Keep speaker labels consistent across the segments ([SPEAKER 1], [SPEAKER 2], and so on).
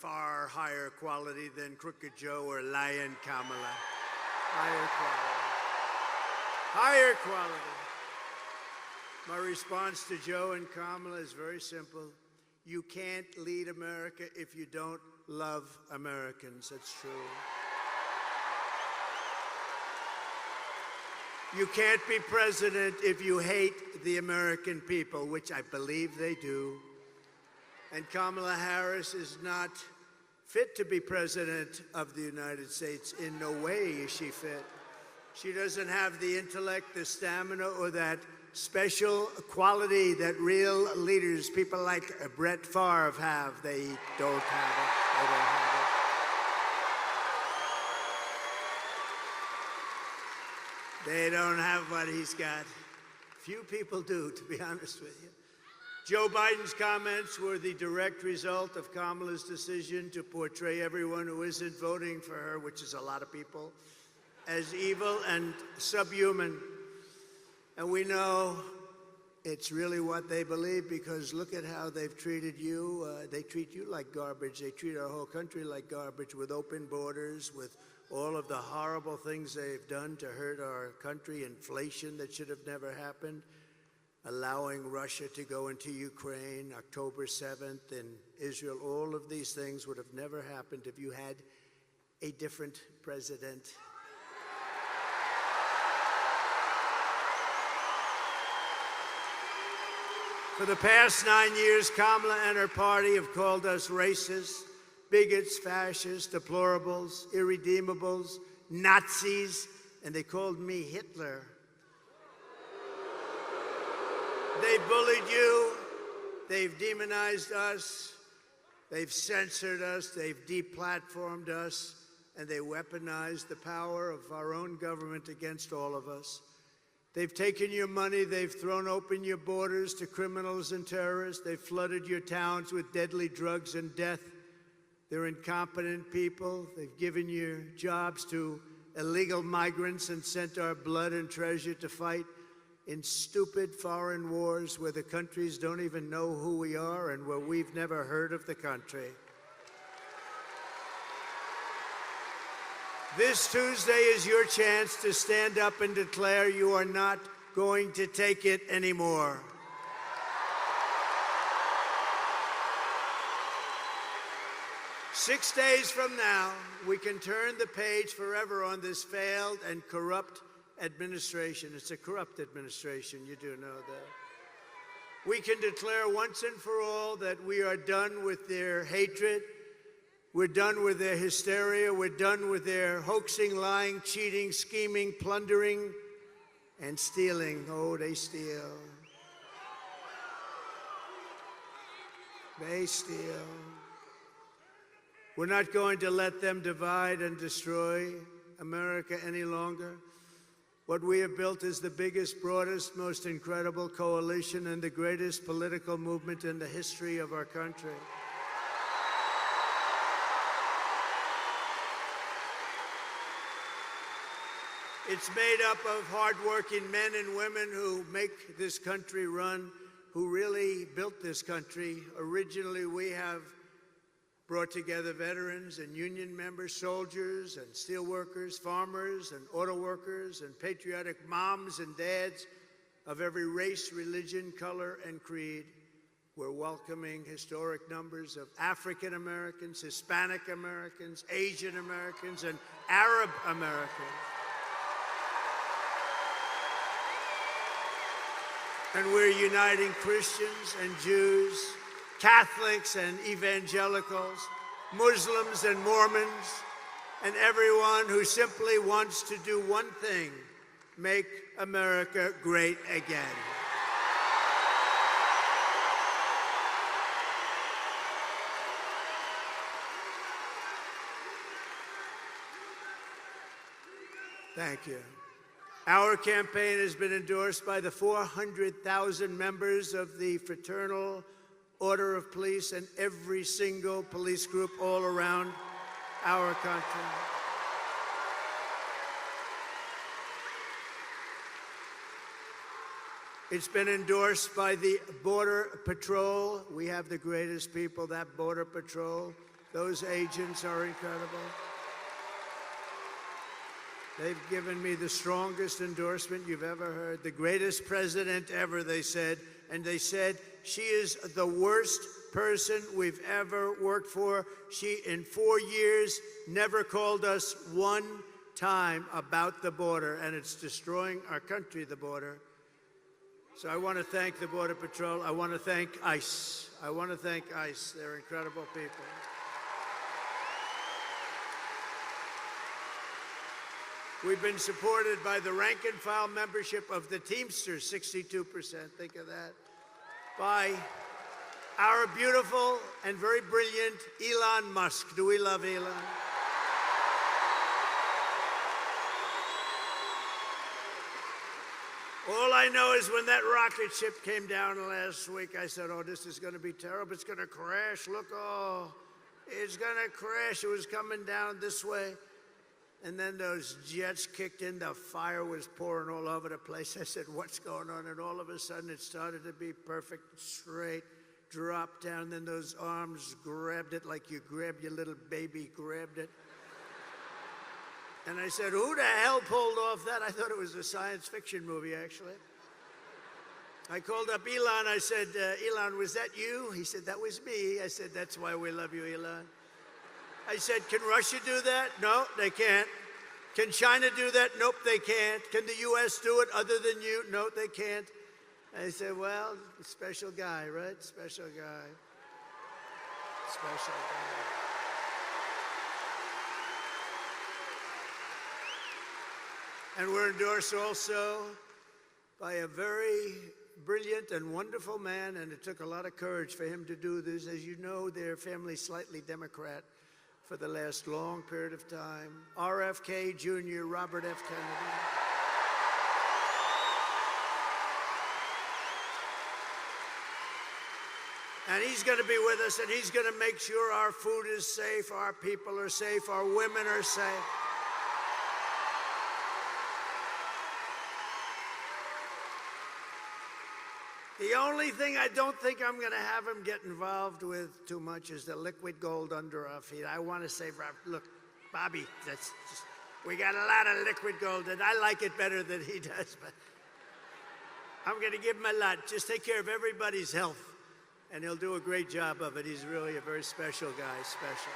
[SPEAKER 1] far higher quality than Crooked Joe or Lion Kamala. Higher quality. Higher quality. My response to Joe and Kamala is very simple. You can't lead America if you don't love Americans. That's true. You can't be president if you hate the American people, which I believe they do. And Kamala Harris is not fit to be president of the United States. In no way is she fit. She doesn't have the intellect, the stamina, or that special quality that real leaders, people like Brett Favre have. They don't have it. They don't have it. They don't have what he's got. Few people do, to be honest with you. Joe Biden's comments were the direct result of Kamala's decision to portray everyone who isn't voting for her, which is a lot of people, as evil and subhuman. And we know it's really what they believe, because look at how they've treated you. They treat you like garbage. They treat our whole country like garbage, with open borders, with all of the horrible things they've done to hurt our country, inflation that should have never happened, allowing Russia to go into Ukraine, October 7th in Israel. All of these things would have never happened if you had a different president. For the past 9 years, Kamala and her party have called us racists, bigots, fascists, deplorables, irredeemables, Nazis, and they called me Hitler. They bullied you, they've demonized us, they've censored us, they've deplatformed us, and they weaponized the power of our own government against all of us. They've taken your money, they've thrown open your borders to criminals and terrorists, they've flooded your towns with deadly drugs and death. They're incompetent people. They've given your jobs to illegal migrants and sent our blood and treasure to fight in stupid foreign wars where the countries don't even know who we are and where we've never heard of the country. This Tuesday is your chance to stand up and declare you are not going to take it anymore. Six days from now, we can turn the page forever on this failed and corrupt administration. It's a corrupt administration, you do know that. We can declare once and for all that we are done with their hatred, we're done with their hysteria, we're done with their hoaxing, lying, cheating, scheming, plundering, and stealing. Oh, they steal. They steal. We're not going to let them divide and destroy America any longer. What we have built is the biggest, broadest, most incredible coalition and the greatest political movement in the history of our country. It's made up of hardworking men and women who make this country run, who really built this country. Originally, we have brought together veterans and union members, soldiers and steel workers, farmers and auto workers, and patriotic moms and dads of every race, religion, color, and creed. We're welcoming historic numbers of African Americans, Hispanic Americans, Asian Americans, and Arab Americans. And we're uniting Christians and Jews, Catholics and evangelicals, Muslims and Mormons, and everyone who simply wants to do one thing: make America great again. Thank you. Our campaign has been endorsed by the 400,000 members of the Fraternal Order of Police and every single police group all around our country. It's been endorsed by the Border Patrol. We have the greatest people, that Border Patrol. Those agents are incredible. They've given me the strongest endorsement you've ever heard. The greatest president ever, they said. And they said, she is the worst person we've ever worked for. She, in 4 years, never called us one time about the border, and it's destroying our country, the border. So I want to thank the Border Patrol. I want to thank ICE. I want to thank ICE. They're incredible people. We've been supported by the rank and file membership of the Teamsters, 62%. Think of that. By our beautiful and very brilliant Elon Musk. Do we love Elon? All I know is when that rocket ship came down last week, I said, oh, this is going to be terrible. It's going to crash. Look, oh, it's going to crash. It was coming down this way. And then those jets kicked in. The fire was pouring all over the place. I said, what's going on? And all of a sudden, it started to be perfect, straight, dropped down. Then those arms grabbed it like you grab your little baby, grabbed it. And I said, who the hell pulled off that? I thought it was a science fiction movie, actually. I called up Elon. I said, Elon, was that you? He said, that was me. I said, that's why we love you, Elon. I said, can Russia do that? No, they can't. Can China do that? Nope, they can't. Can the U.S. do it other than you? No, they can't. I said, well, special guy, right? Special guy. Special guy. And we're endorsed also by a very brilliant and wonderful man, and it took a lot of courage for him to do this. As you know, their family's slightly Democrat for the last long period of time. RFK Jr., Robert F. Kennedy. And he's going to be with us, and he's going to make sure our food is safe, our people are safe, our women are safe. The only thing I don't think I'm going to have him get involved with too much is the liquid gold under our feet. I want to say, look, Bobby, we got a lot of liquid gold, and I like it better than he does, but I'm going to give him a lot. Just take care of everybody's health, and he'll do a great job of it. He's really a very special guy, special.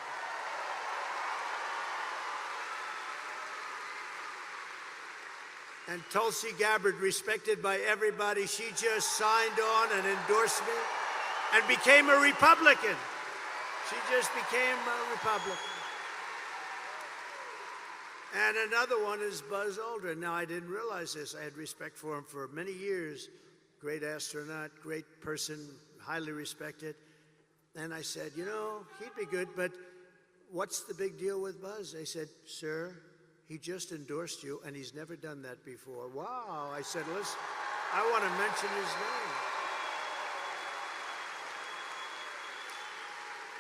[SPEAKER 1] And Tulsi Gabbard, respected by everybody, she just signed on an endorsement and became a Republican. She just became a Republican. And another one is Buzz Aldrin. Now, I didn't realize this. I had respect for him for many years. Great astronaut, great person, highly respected. And I said, you know, he'd be good, but what's the big deal with Buzz? They said, sir, he just endorsed you, and he's never done that before. Wow. I said, listen, I want to mention his name.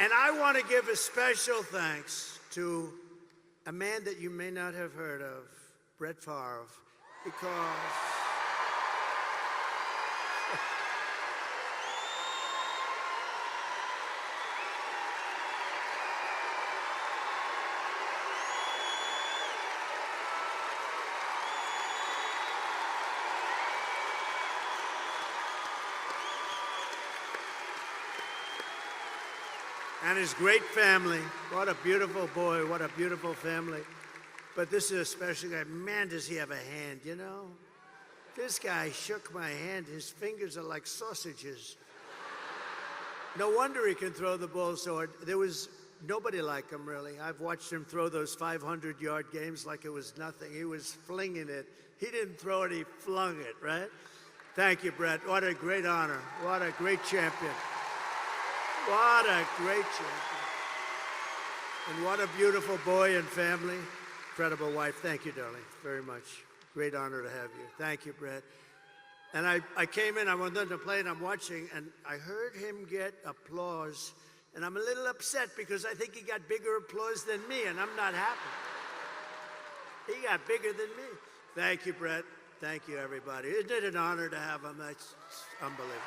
[SPEAKER 1] And I want to give a special thanks to a man that you may not have heard of, Brett Favre, because and his great family. What a beautiful boy, what a beautiful family. But this is a special guy. Man, does he have a hand, you know? This guy shook my hand. His fingers are like sausages. No wonder he can throw the ball so hard. There was nobody like him, really. I've watched him throw those 500-yard games like it was nothing. He was flinging it. He didn't throw it, he flung it, right? Thank you, Brett. What a great honor. What a great champion. What a great champion. And what a beautiful boy and family. Incredible wife. Thank you, darling, very much. Great honor to have you. Thank you, Brett. And I came in, I went on to play, and I'm watching, and I heard him get applause. And I'm a little upset because I think he got bigger applause than me, and I'm not happy. He got bigger than me. Thank you, Brett. Thank you, everybody. Isn't it an honor to have him? That's unbelievable.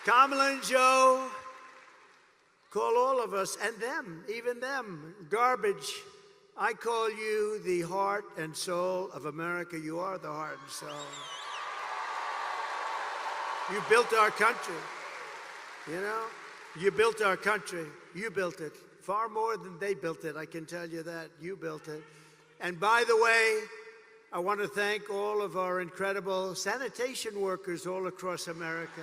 [SPEAKER 1] Kamala and Joe call all of us, and them, even them, garbage. I call you the heart and soul of America. You are the heart and soul. You built our country, you know? You built our country. You built it. Far more than they built it, I can tell you that. You built it. And by the way, I want to thank all of our incredible sanitation workers all across America.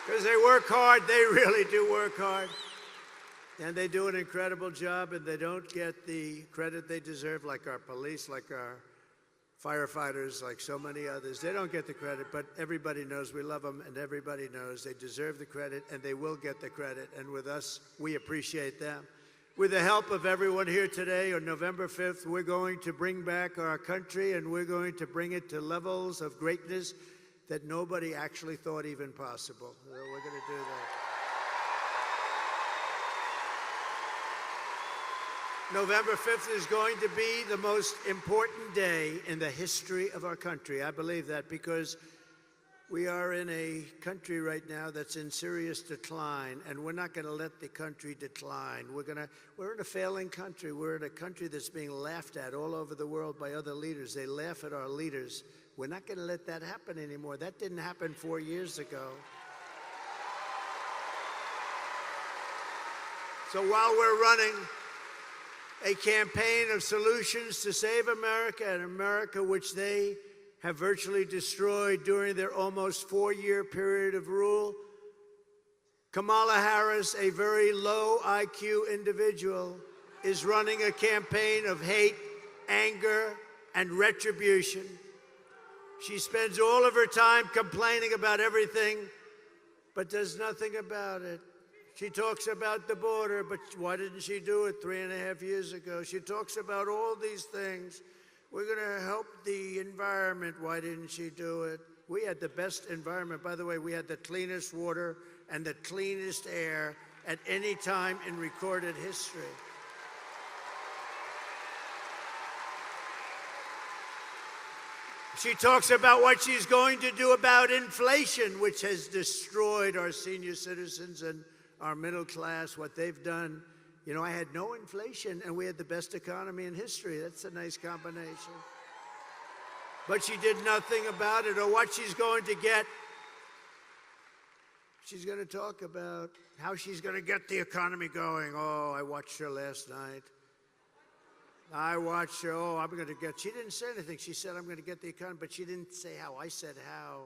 [SPEAKER 1] Because they work hard, they really do work hard. And they do an incredible job, and they don't get the credit they deserve, like our police, like our firefighters, like so many others. They don't get the credit, but everybody knows we love them, and everybody knows they deserve the credit, and they will get the credit. And with us, we appreciate them. With the help of everyone here today, on November 5th, we're going to bring back our country, and we're going to bring it to levels of greatness that nobody actually thought even possible. So we're going to do that. November 5th is going to be the most important day in the history of our country. I believe that because we are in a country right now that's in serious decline, and we're not going to let the country decline. We're in a failing country. We're in a country that's being laughed at all over the world by other leaders. They laugh at our leaders. We're not going to let that happen anymore. That didn't happen 4 years ago. So while we're running a campaign of solutions to save America, and America which they have virtually destroyed during their almost 4-year period of rule, Kamala Harris, a very low IQ individual, is running a campaign of hate, anger, and retribution. She spends all of her time complaining about everything, but does nothing about it. She talks about the border, but why didn't she do it 3.5 years ago? She talks about all these things. We're going to help the environment. Why didn't she do it? We had the best environment. By the way, we had the cleanest water and the cleanest air at any time in recorded history. She talks about what she's going to do about inflation, which has destroyed our senior citizens and our middle class, what they've done. You know, I had no inflation, and we had the best economy in history. That's a nice combination. But she did nothing about it, or what she's going to get. She's going to talk about how she's going to get the economy going. Oh, I watched her last night. I watched her. Oh, I'm going to get. She didn't say anything. She said, I'm going to get the economy, but she didn't say how. I said how.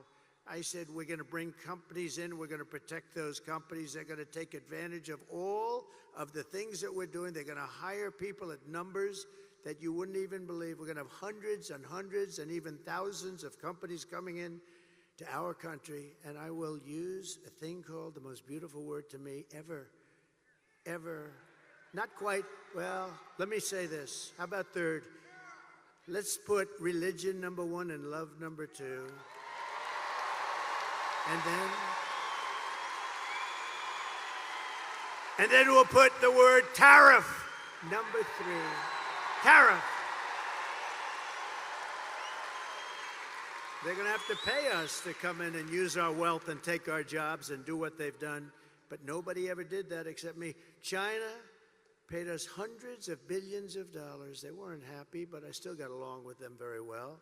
[SPEAKER 1] I said, we're going to bring companies in. We're going to protect those companies. They're going to take advantage of all of the things that we're doing. They're going to hire people at numbers that you wouldn't even believe. We're going to have hundreds and hundreds and even thousands of companies coming in to our country. And I will use a thing called, the most beautiful word to me ever, not quite, well, let me say this. How about third? Let's put religion number 1 and love number 2. And then we'll put the word tariff number 3. Tariff. They're going to have to pay us to come in and use our wealth and take our jobs and do what they've done. But nobody ever did that except me. China paid us hundreds of billions of dollars. They weren't happy, but I still got along with them very well.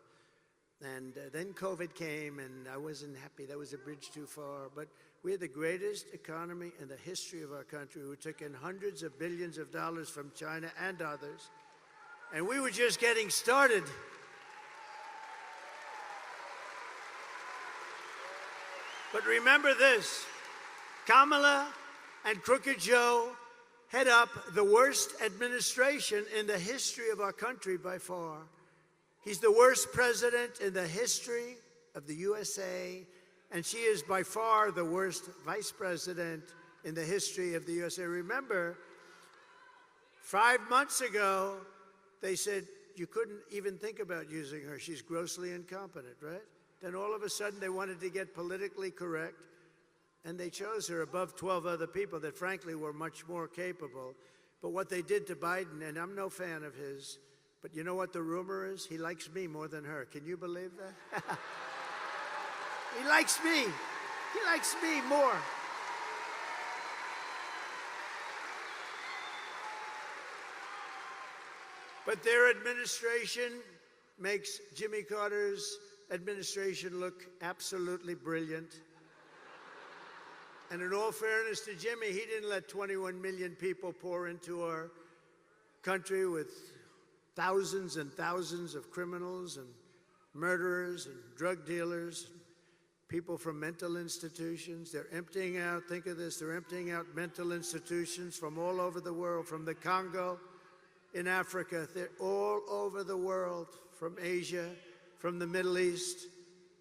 [SPEAKER 1] And then COVID came, and I wasn't happy. That was a bridge too far. But we had the greatest economy in the history of our country. We took in hundreds of billions of dollars from China and others. And we were just getting started. But remember this, Kamala and Crooked Joe head up the worst administration in the history of our country by far. He's the worst president in the history of the USA, and she is by far the worst vice president in the history of the USA. Remember, 5 months ago, they said you couldn't even think about using her. She's grossly incompetent, right? Then all of a sudden, they wanted to get politically correct, and they chose her above 12 other people that, frankly, were much more capable. But what they did to Biden, and I'm no fan of his, But you know what the rumor is? He likes me more than her. Can you believe that? He likes me. He likes me more. But their administration makes Jimmy Carter's administration look absolutely brilliant. And in all fairness to Jimmy, he didn't let 21 million people pour into our country with thousands and thousands of criminals and murderers and drug dealers, people from mental institutions. They're emptying out, think of this, they're emptying out mental institutions from all over the world, from the Congo in Africa. They're all over the world, from Asia, from the Middle East,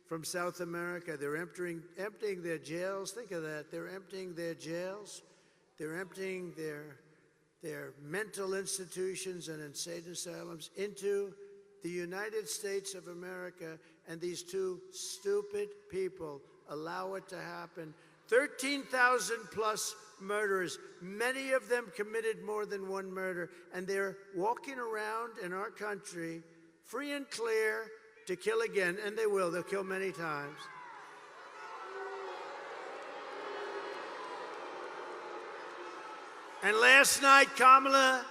[SPEAKER 1] from South America. They're emptying their jails. Think of that. They're emptying their jails. They're emptying their mental institutions and insane asylums into the United States of America, and these two stupid people allow it to happen. 13,000 plus murderers, many of them committed more than one murder, and they're walking around in our country free and clear to kill again, and they will. They'll kill many times. And last night, Kamala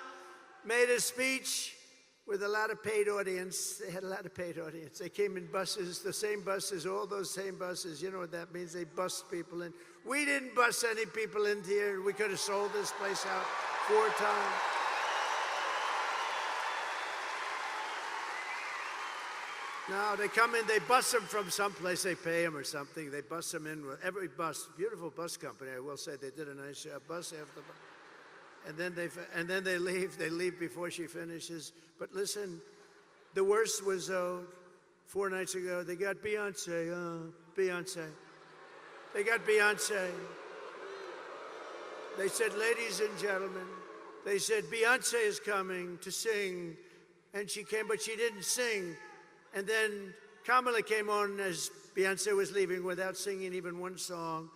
[SPEAKER 1] made a speech with a lot of paid audience. They had a lot of paid audience. They came in buses, the same buses, all those same buses. You know what that means? They bust people in. We didn't bust any people in here. We could have sold this place out 4 times. No, they come in, they bus them from someplace, they pay them or something. They bus them in with every bus, beautiful bus company, I will say. They did a nice job, bus after bus. And then they leave before she finishes. But listen, the worst was 4 nights ago, they got Beyonce, Beyonce. They got Beyonce. They said, ladies and gentlemen, they said, Beyonce is coming to sing. And she came, but she didn't sing. And then Kamala came on as Beyonce was leaving without singing even one song.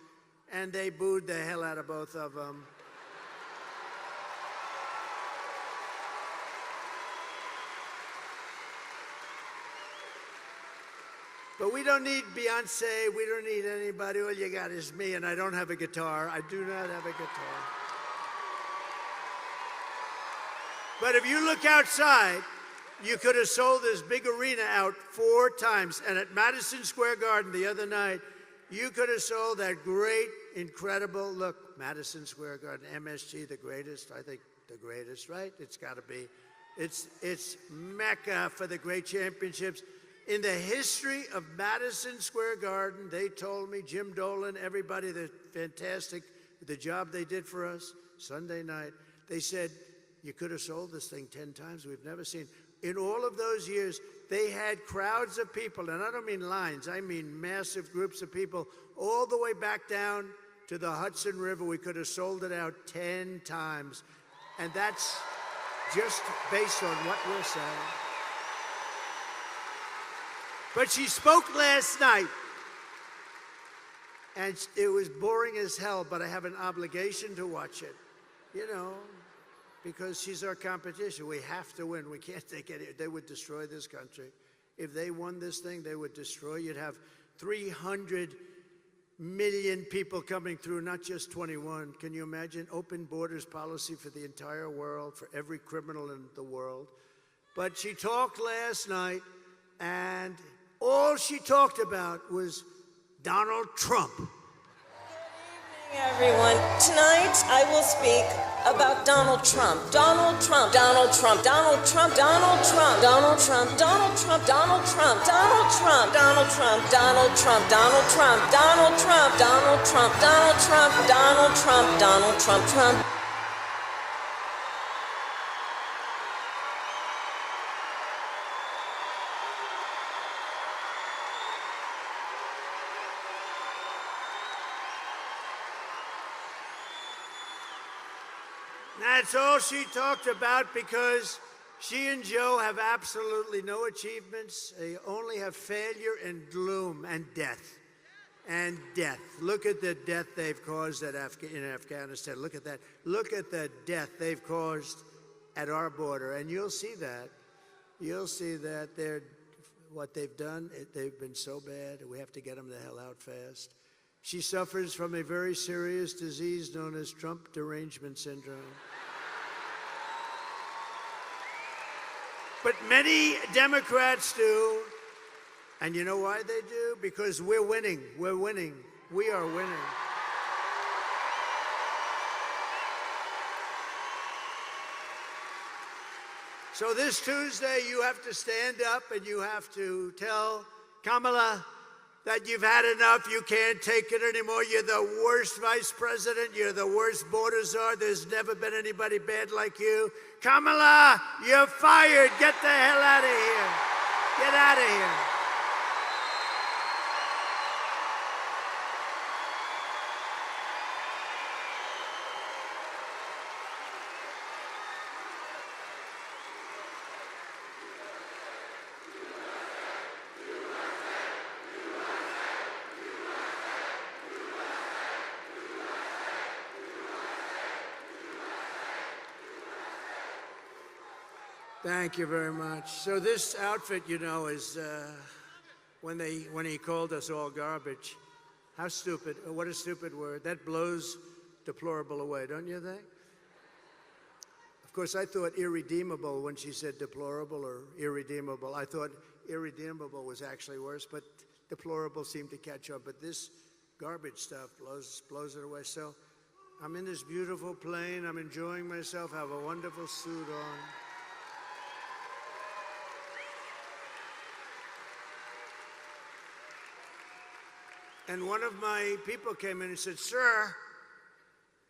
[SPEAKER 1] And they booed the hell out of both of them. But we don't need Beyonce, we don't need anybody. All you got is me, and I don't have a guitar. I do not have a guitar. But if you look outside, you could have sold this big arena out 4 times. And at Madison Square Garden the other night, you could have sold that great, incredible, look, Madison Square Garden, MSG, the greatest, I think the greatest, right? It's got to be. It's Mecca for the great championships. In the history of Madison Square Garden, they told me, Jim Dolan, everybody, they're fantastic, the job they did for us Sunday night. They said, you could have sold this thing 10 times. We've never seen. In all of those years, they had crowds of people, and I don't mean lines, I mean massive groups of people, all the way back down to the Hudson River. We could have sold it out 10 times. And that's just based on what we're saying. But she spoke last night, and it was boring as hell, but I have an obligation to watch it, you know, because she's our competition. We have to win. We can't take it. They would destroy this country. If they won this thing, they would destroy. You'd have 300 million people coming through, not just 21. Can you imagine? Open borders policy for the entire world, for every criminal in the world. But she talked last night, and all she talked about was Donald Trump.
[SPEAKER 2] Good evening, everyone. Tonight, I will speak about Donald Trump. Donald Trump. Donald Trump. Donald Trump. Donald Trump. Donald Trump. Donald Trump. Donald Trump. Donald Trump. Donald Trump. Donald Trump. Donald Trump. Donald Trump. Donald Trump. Donald Trump. Donald Trump. Donald Trump. Trump.
[SPEAKER 1] That's all she talked about, because she and Joe have absolutely no achievements. They only have failure and gloom and death. And death. Look at the death they've caused in Afghanistan. Look at that. Look at the death they've caused at our border. And you'll see that you'll see that what they've done, they've been so bad, we have to get them the hell out fast. She suffers from a very serious disease known as Trump derangement syndrome. But many Democrats do. And you know why they do? Because we're winning. We're winning. We are winning. So this Tuesday, you have to stand up and you have to tell Kamala that you've had enough. You can't take it anymore. You're the worst vice president. You're the worst border czar. There's never been anybody bad like you. Kamala, you're fired. Get the hell out of here. Get out of here. Thank you very much. So this outfit, you know, is when he called us all garbage. How stupid! What a stupid word. That blows deplorable away, don't you think? Of course, I thought irredeemable when she said deplorable or irredeemable. I thought irredeemable was actually worse, but deplorable seemed to catch on. But this garbage stuff blows it away. So I'm in this beautiful plane. I'm enjoying myself. I have a wonderful suit on. And one of my people came in and said, "Sir,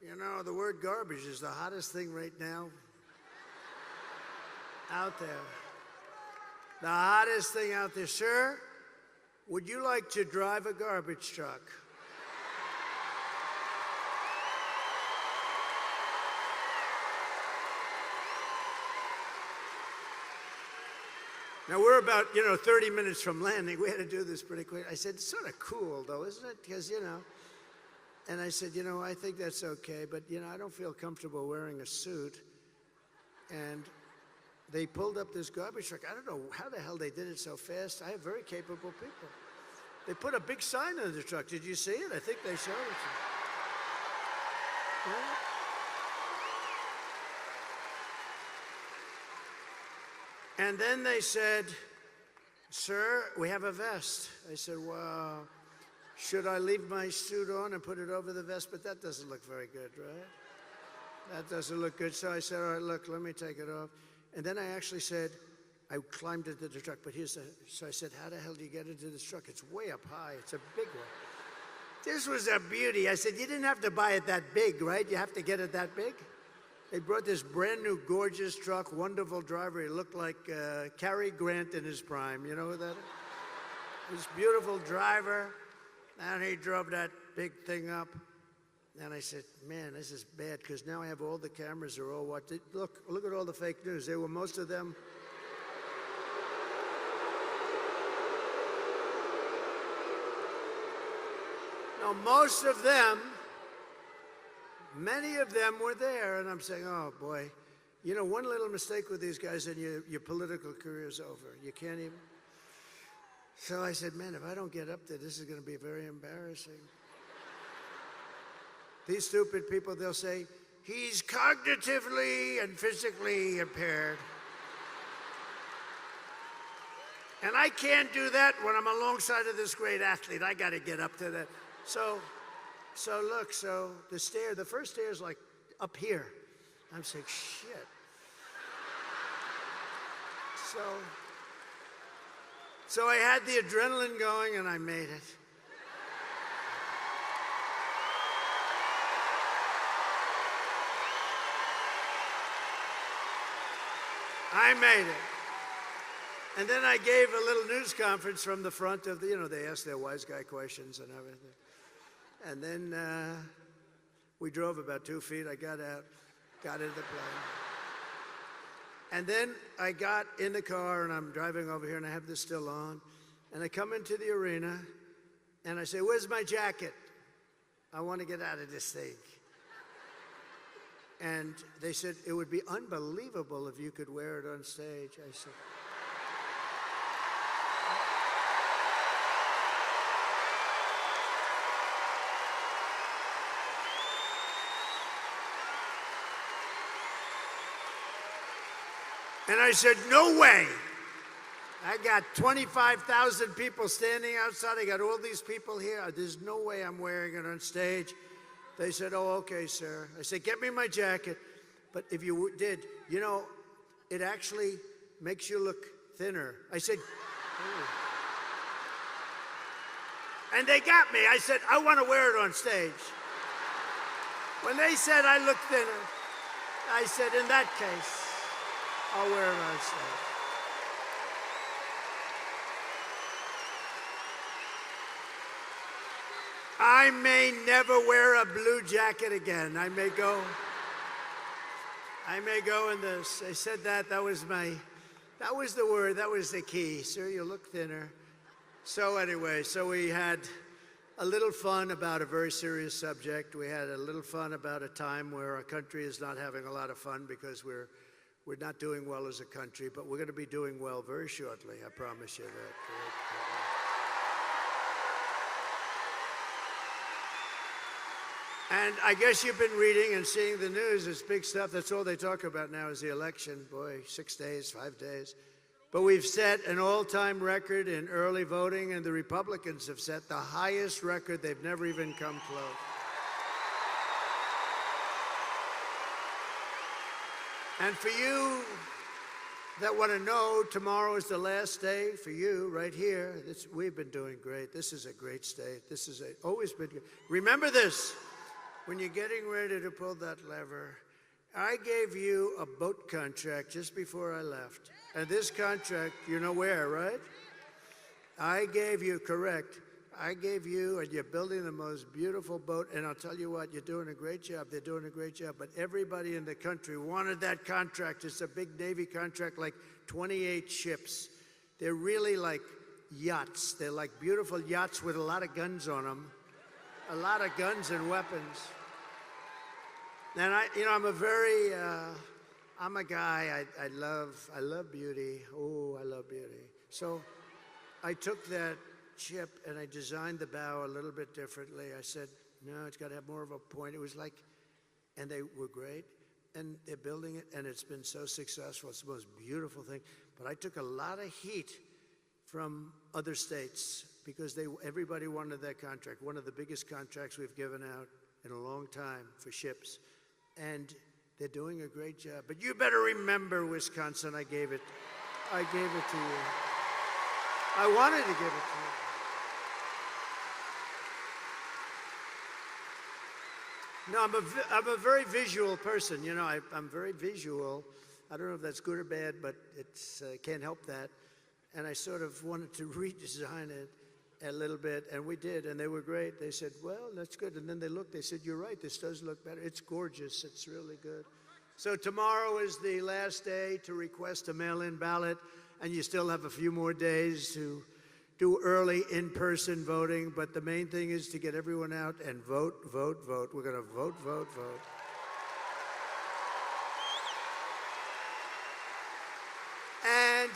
[SPEAKER 1] you know, the word garbage is the hottest thing right now out there. The hottest thing out there. Sir, would you like to drive a garbage truck?" Now, we're about, 30 minutes from landing. We had to do this pretty quick. I said, "It's sort of cool, though, isn't it? Because, And I said, I think that's okay, but, I don't feel comfortable wearing a suit." And they pulled up this garbage truck. I don't know how the hell they did it so fast. I have very capable people. They put a big sign on the truck. Did you see it? I think they showed it to you. Yeah. And then they said, "Sir, we have a vest." I said, "Well, should I leave my suit on and put it over the vest?" But that doesn't look very good, right? That doesn't look good. So I said, "All right, look, let me take it off." And then I actually said, I climbed into the truck, but so I said, "How the hell do you get into this truck? It's way up high. It's a big one." This was a beauty. I said, "You didn't have to buy it that big, right? You have to get it that big?" They brought this brand new, gorgeous truck, wonderful driver. He looked like Cary Grant in his prime. You know who that is? This beautiful driver. And he drove that big thing up. And I said, "Man, this is bad, because now I have all the cameras are all watching. Look at all the fake news. They were most of them. No, most of them. Many of them were there, and I'm saying, "Oh, boy, one little mistake with these guys and your political career's over. You can't even." So I said, "Man, if I don't get up there, this is going to be very embarrassing." These stupid people, they'll say, "He's cognitively and physically impaired." And I can't do that when I'm alongside of this great athlete. I got to get up to that. So look, the first stair is like up here. I'm saying, shit. So I had the adrenaline going and I made it. I made it. And then I gave a little news conference from the front of the, they asked their wise guy questions and everything. And then we drove about 2 feet. I got out, got into the plane. And then I got in the car, and I'm driving over here, and I have this still on. And I come into the arena, and I say, "Where's my jacket? I want to get out of this thing." And they said, "It would be unbelievable if you could wear it on stage." I said, And I said, no way. I got 25,000 people standing outside. I got all these people here. There's no way I'm wearing it on stage. They said, oh, okay, sir. I said, get me my jacket. But if you did, you know, it actually makes you look thinner. I said, oh. And they got me. I said, I want to wear it on stage. When they said I look thinner, I said, in that case, I'll wear it on stage. I may never wear a blue jacket again. I may go in this. I said that was the word, that was the key. Sir, you look thinner. So anyway, so we had a little fun about a very serious subject. We had a little fun about a time where our country is not having a lot of fun because we're not doing well as a country, but we're going to be doing well very shortly. I promise you that. And I guess you've been reading and seeing the news. It's big stuff. That's all they talk about now is the election. Boy, 6 days, 5 days. But we've set an all-time record in early voting, and the Republicans have set the highest record. They've never even come close. And for you that want to know, tomorrow is the last day for you right here. We've been doing great. This is a great state. This is always been good. Remember this. When you're getting ready to pull that lever, I gave you a boat contract just before I left. And this contract, you know where, right? I gave you, correct. I gave you, and you're building the most beautiful boat. And I'll tell you what, you're doing a great job. They're doing a great job. But everybody in the country wanted that contract. It's a big Navy contract, like 28 ships. They're really like yachts. They're like beautiful yachts with a lot of guns on them. A lot of guns and weapons. And I'm a guy, I love beauty. Oh, I love beauty. So I took that ship and I designed the bow a little bit differently. I said, no, it's got to have more of a point. It was like, and they were great. And they're building it, and it's been so successful. It's the most beautiful thing. But I took a lot of heat from other states because everybody wanted that contract, one of the biggest contracts we've given out in a long time for ships. And they're doing a great job. But you better remember, Wisconsin, I gave it to you. I wanted to give it to you. No, I'm a very visual person. You know, I'm very visual. I don't know if that's good or bad, but it's can't help that. And I sort of wanted to redesign it a little bit, and we did, and they were great. They said, well, that's good. And then they looked, they said, you're right, this does look better. It's gorgeous, it's really good. So tomorrow is the last day to request a mail-in ballot, and you still have a few more days to do early in-person voting, but the main thing is to get everyone out and vote, vote, vote. We're gonna vote, vote, vote. And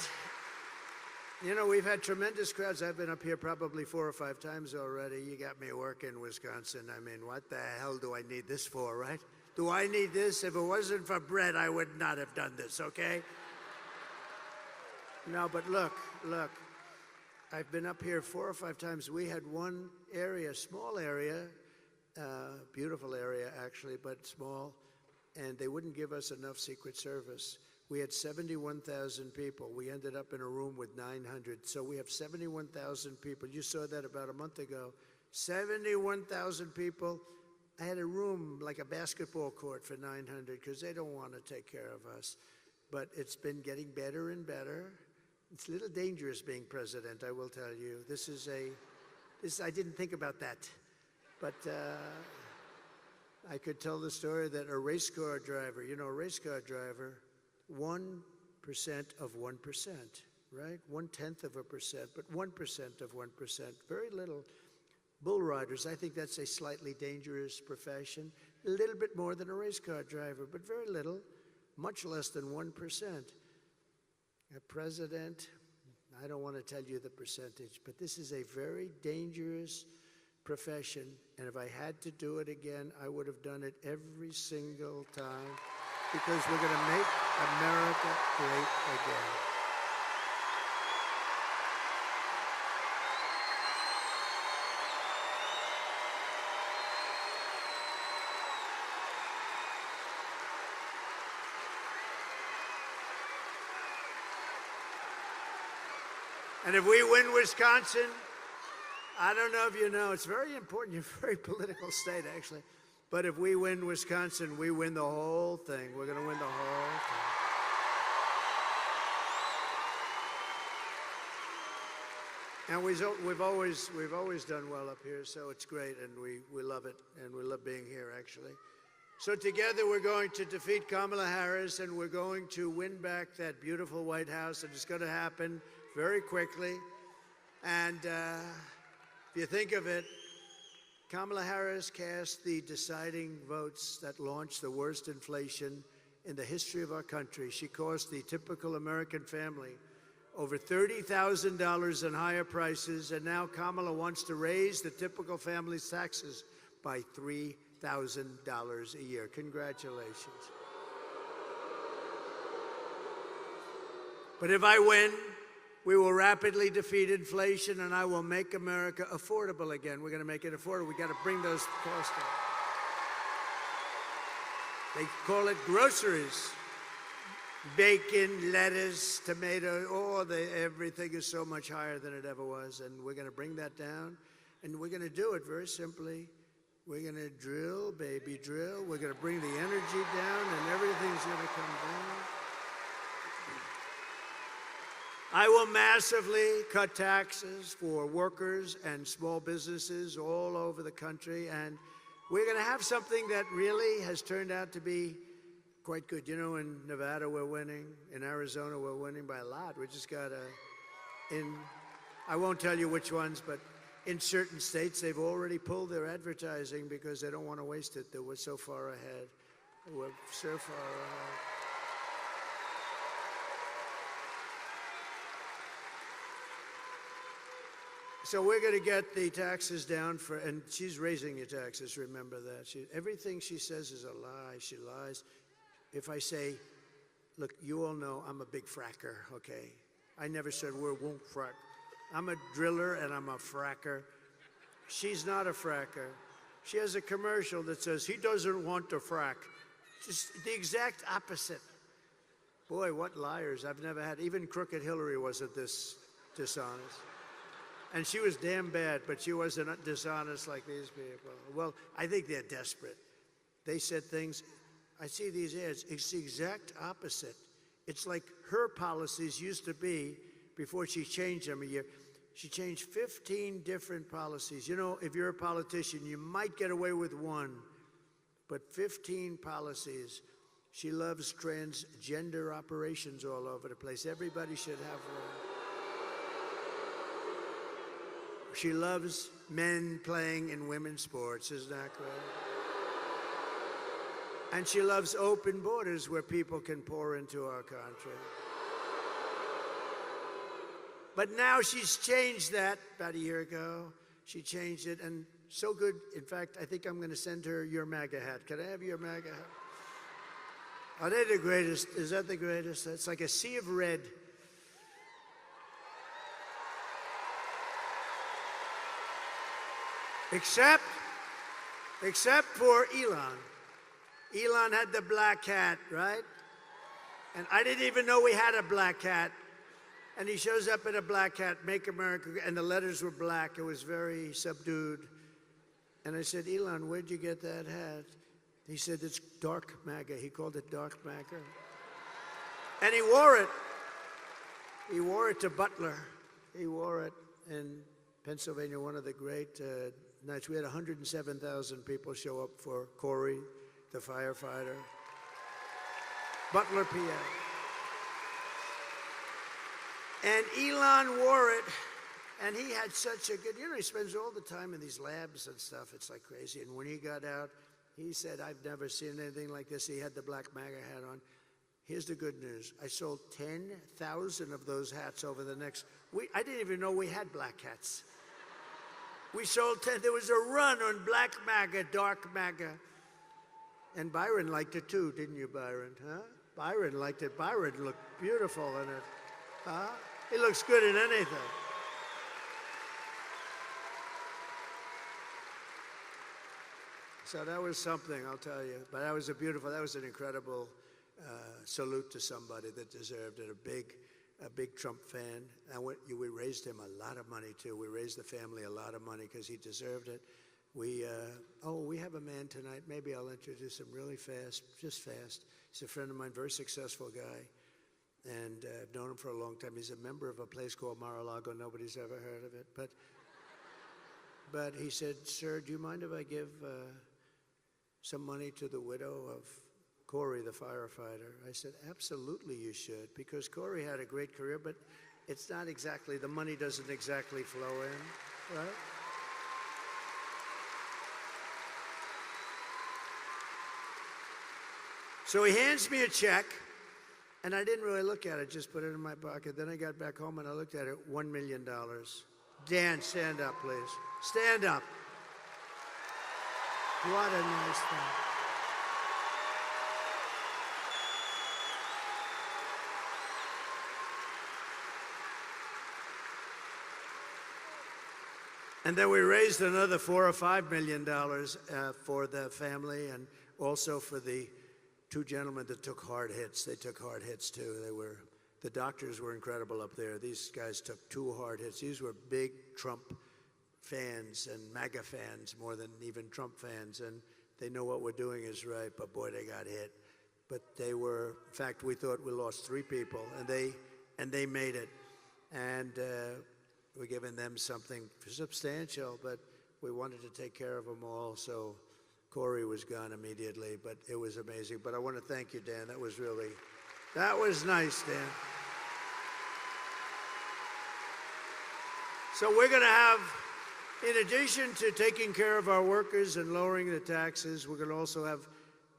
[SPEAKER 1] you know, we've had tremendous crowds. I've been up here probably 4 or 5 times already. You got me working, Wisconsin. I mean, what the hell do I need this for, right? Do I need this? If it wasn't for bread, I would not have done this, okay? No, but look. I've been up here 4 or 5 times. We had one area, small area, beautiful area actually, but small, and they wouldn't give us enough Secret Service. We had 71,000 people. We ended up in a room with 900. So we have 71,000 people. You saw that about a month ago. 71,000 people. I had a room like a basketball court for 900 because they don't want to take care of us. But it's been getting better and better. It's a little dangerous being president, I will tell you. I didn't think about that. But I could tell the story that a race car driver, you know, a race car driver, 1% of 1%, right? 0.1%, but 1% of 1%, very little. Bull riders, I think that's a slightly dangerous profession. A little bit more than a race car driver, but very little, much less than 1%. A president, I don't want to tell you the percentage, but this is a very dangerous profession, and if I had to do it again, I would have done it every single time. Because we're going to make America great again. And if we win Wisconsin, I don't know if you know, it's very important. You're a very political state, actually. But if we win Wisconsin, we win the whole thing. We're going to win the whole thing. And we've always done well up here, so it's great, and we love it, and we love being here, actually. So together we're going to defeat Kamala Harris, and we're going to win back that beautiful White House, and it's going to happen very quickly. And if you think of it, Kamala Harris cast the deciding votes that launched the worst inflation in the history of our country. She cost the typical American family over $30,000 in higher prices, and now Kamala wants to raise the typical family's taxes by $3,000 a year. Congratulations. But if I win, we will rapidly defeat inflation, and I will make America affordable again. We're going to make it affordable. We got to bring those costs down. They call it groceries. Bacon, lettuce, tomato, everything is so much higher than it ever was, and we're going to bring that down, and we're going to do it very simply. We're going to drill, baby, drill. We're going to bring the energy down, and everything's going to come down. I will massively cut taxes for workers and small businesses all over the country, and we're going to have something that really has turned out to be quite good. You know, in Nevada we're winning, in Arizona we're winning by a lot. We just got I won't tell you which ones, but in certain states they've already pulled their advertising because they don't want to waste it. We're so far ahead. We're so far ahead. So we're going to get the taxes down and she's raising your taxes, remember that. Everything she says is a lie. She lies. If I say, look, you all know I'm a big fracker, okay? I never said we won't frack. I'm a driller and I'm a fracker. She's not a fracker. She has a commercial that says, he doesn't want to frack. Just the exact opposite. Boy, what liars. I've never had, even Crooked Hillary wasn't this dishonest. And she was damn bad, but she wasn't dishonest like these people. Well, I think they're desperate. They said things, I see these ads, it's the exact opposite. It's like her policies used to be, before she changed them a year, she changed 15 different policies. You know, if you're a politician, you might get away with one, but 15 policies. She loves transgender operations all over the place. Everybody should have one. She loves men playing in women's sports, isn't that great? And she loves open borders where people can pour into our country. But now she's changed that about a year ago. She changed it, and so good. In fact, I think I'm going to send her your MAGA hat. Can I have your MAGA hat? Are they the greatest? Is that the greatest? It's like a sea of red. Except for Elon. Elon had the black hat, right? And I didn't even know we had a black hat. And he shows up in a black hat, Make America, and the letters were black. It was very subdued. And I said, Elon, where'd you get that hat? He said, it's dark MAGA. He called it dark MAGA. And he wore it. He wore it to Butler. He wore it in Pennsylvania, one of the great nights. We had 107,000 people show up for Corey, the firefighter. Butler, PA. And Elon wore it, and he had such a good, he spends all the time in these labs and stuff. It's like crazy. And when he got out, he said, I've never seen anything like this. He had the black MAGA hat on. Here's the good news. I sold 10,000 of those hats over the next week. I didn't even know we had black hats. We sold 10. There was a run on black MAGA, dark MAGA. And Byron liked it too, didn't you, Byron? Huh? Byron liked it. Byron looked beautiful in it. Huh? He looks good in anything. So that was something, I'll tell you. But that was an incredible salute to somebody that deserved it. A big Trump fan. And we raised him a lot of money too. We raised the family a lot of money because he deserved it. We have a man tonight. Maybe I'll introduce him really fast, just fast. He's a friend of mine, very successful guy. And I've known him for a long time. He's a member of a place called Mar-a-Lago. Nobody's ever heard of it. But he said, "Sir, do you mind if I give some money to the widow of Corey, the firefighter?" I said, "Absolutely you should, because Corey had a great career, but it's not exactly, the money doesn't exactly flow in, right?" So he hands me a check, and I didn't really look at it, just put it in my pocket. Then I got back home and I looked at it, $1 million. Dan, stand up, please. Stand up. What a nice thing. And then we raised another $4 or $5 million for the family, and also for the two gentlemen that took hard hits. They took hard hits too. The doctors were incredible up there. These guys took 2 hard hits. These were big Trump fans and MAGA fans more than even Trump fans, and they know what we're doing is right, but boy, they got hit. But they were, in fact, we thought we lost 3 people, and they made it. And we're giving them something substantial, but we wanted to take care of them all, so Corey was gone immediately, but it was amazing. But I want to thank you, Dan. That was nice, Dan. So we're going to have, in addition to taking care of our workers and lowering the taxes, we're going to also have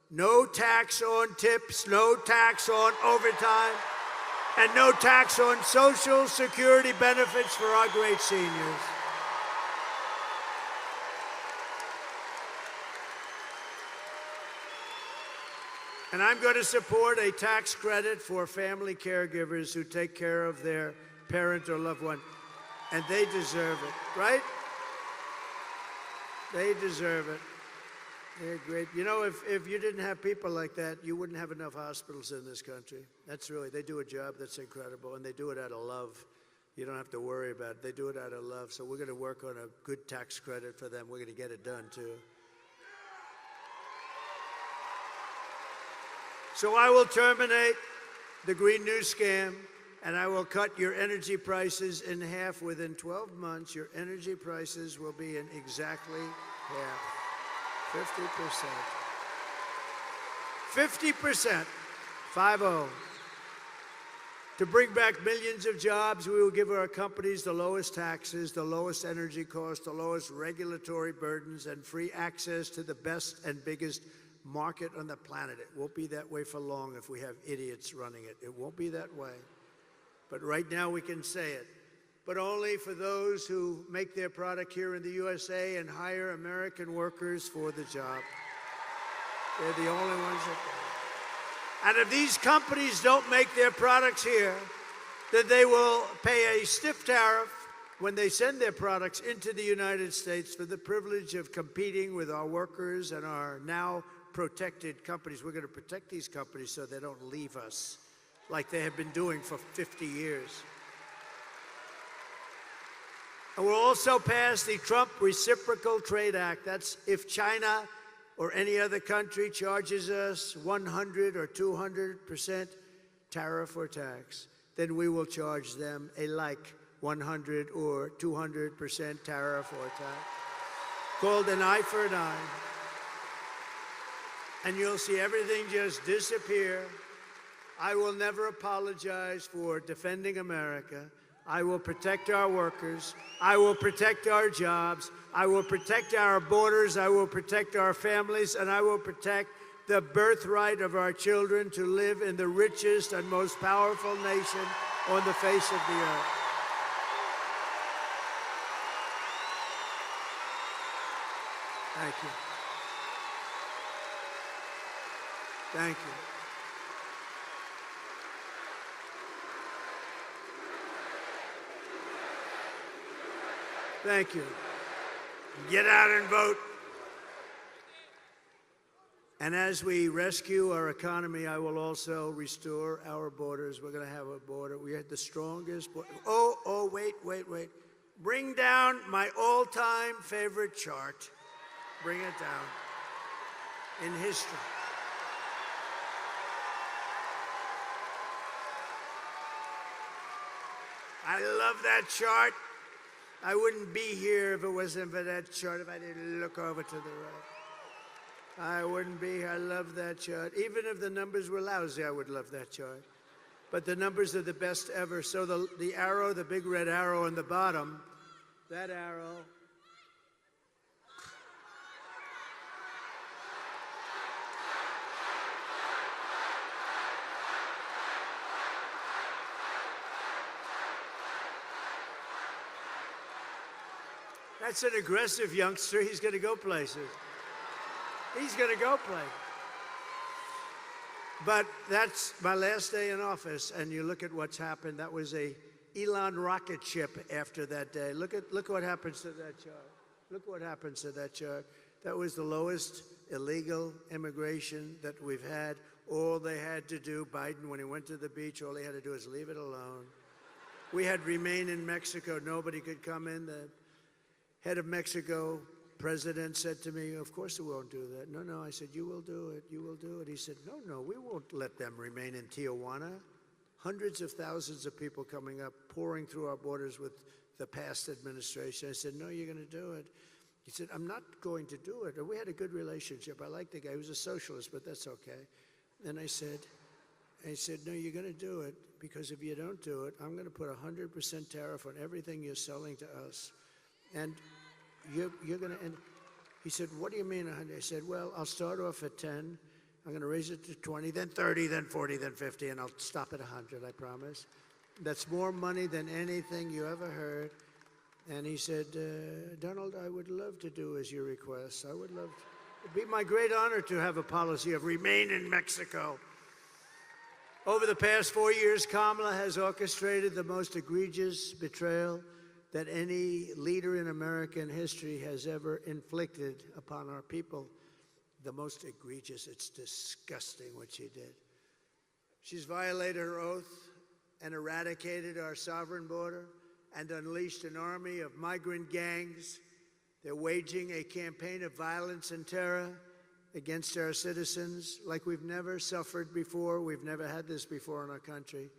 [SPEAKER 1] no tax on tips, no tax on overtime, and no tax on Social Security benefits for our great seniors. And I'm going to support a tax credit for family caregivers who take care of their parent or loved one. And they deserve it, right? They deserve it. They're great. You know, if you didn't have people like that, you wouldn't have enough hospitals in this country. They do a job that's incredible, and they do it out of love. You don't have to worry about it. They do it out of love. So we're going to work on a good tax credit for them. We're going to get it done, too. So I will terminate the Green New Scam, and I will cut your energy prices in half. Within 12 months, your energy prices will be in exactly half, 50%. 50%, 50. To bring back millions of jobs, we will give our companies the lowest taxes, the lowest energy costs, the lowest regulatory burdens, and free access to the best and biggest market on the planet. It won't be that way for long if we have idiots running it. It won't be that way. But right now we can say it. But only for those who make their product here in the USA and hire American workers for the job. They're the only ones that can. And if these companies don't make their products here, then they will pay a stiff tariff when they send their products into the United States for the privilege of competing with our workers and our now protected companies. We're going to protect these companies so they don't leave us like they have been doing for 50 years. And we'll also pass the Trump Reciprocal Trade Act. That's if China or any other country charges us 100 or 200% tariff or tax, then we will charge them a like 100 or 200% tariff or tax, called an eye for an eye. And you'll see everything just disappear. I will never apologize for defending America. I will protect our workers. I will protect our jobs. I will protect our borders. I will protect our families. And I will protect the birthright of our children to live in the richest and most powerful nation on the face of the earth. Thank you. Thank you. Thank you. Get out and vote. And as we rescue our economy, I will also restore our borders. We're going to have a border. We had the strongest border. Oh, wait. Bring down my all-time favorite chart. Bring it down. In history. I love that chart. I wouldn't be here if it wasn't for that chart, if I didn't look over to the right. I wouldn't be here. I love that chart. Even if the numbers were lousy, I would love that chart. But the numbers are the best ever. So the arrow, the big red arrow on the bottom, that arrow. That's an aggressive youngster. He's going to go places. He's going to go places. But that's my last day in office, and you look at what's happened. That was a Elon rocket ship after that day. Look what happens to that chart. Look what happens to that chart. That was the lowest illegal immigration that we've had. All they had to do, Biden, when he went to the beach, all he had to do is leave it alone. We had remain in Mexico. Nobody could come in. The head of Mexico president said to me, of course we won't do that. No, I said, you will do it, you will do it. He said, no, we won't let them remain in Tijuana. Hundreds of thousands of people coming up, pouring through our borders with the past administration. I said, no, you're going to do it. He said, I'm not going to do it. And we had a good relationship. I liked the guy. He was a socialist, but that's okay. And I said, no, you're going to do it, because if you don't do it, I'm going to put 100% tariff on everything you're selling to us. And you're going to end. He said, what do you mean 100? I said, well, I'll start off at 10. I'm going to raise it to 20, then 30, then 40, then 50, and I'll stop at 100, I promise. That's more money than anything you ever heard. And he said, Donald, I would love to do as you request. I would love to. It'd be my great honor to have a policy of remain in Mexico. Over the past 4 years, Kamala has orchestrated the most egregious betrayal that any leader in American history has ever inflicted upon our people. The most egregious. It's disgusting what she did. She's violated her oath and eradicated our sovereign border and unleashed an army of migrant gangs. They're waging a campaign of violence and terror against our citizens like we've never suffered before. We've never had this before in our country.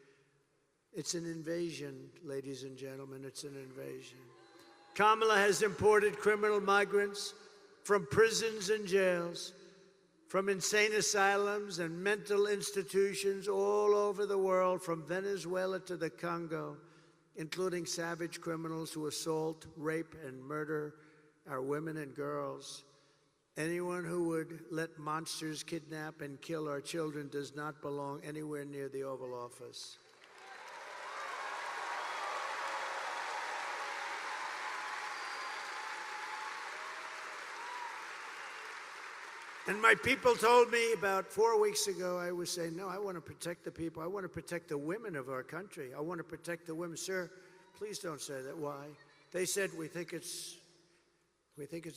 [SPEAKER 1] It's an invasion, ladies and gentlemen. It's an invasion. Kamala has imported criminal migrants from prisons and jails, from insane asylums and mental institutions all over the world, from Venezuela to the Congo, including savage criminals who assault, rape, and murder our women and girls. Anyone who would let monsters kidnap and kill our children does not belong anywhere near the Oval Office. And my people told me about 4 weeks ago, I was saying, no, I want to protect the people. I want to protect the women of our country. I want to protect the women. Sir, please don't say that. Why? They said, we think it's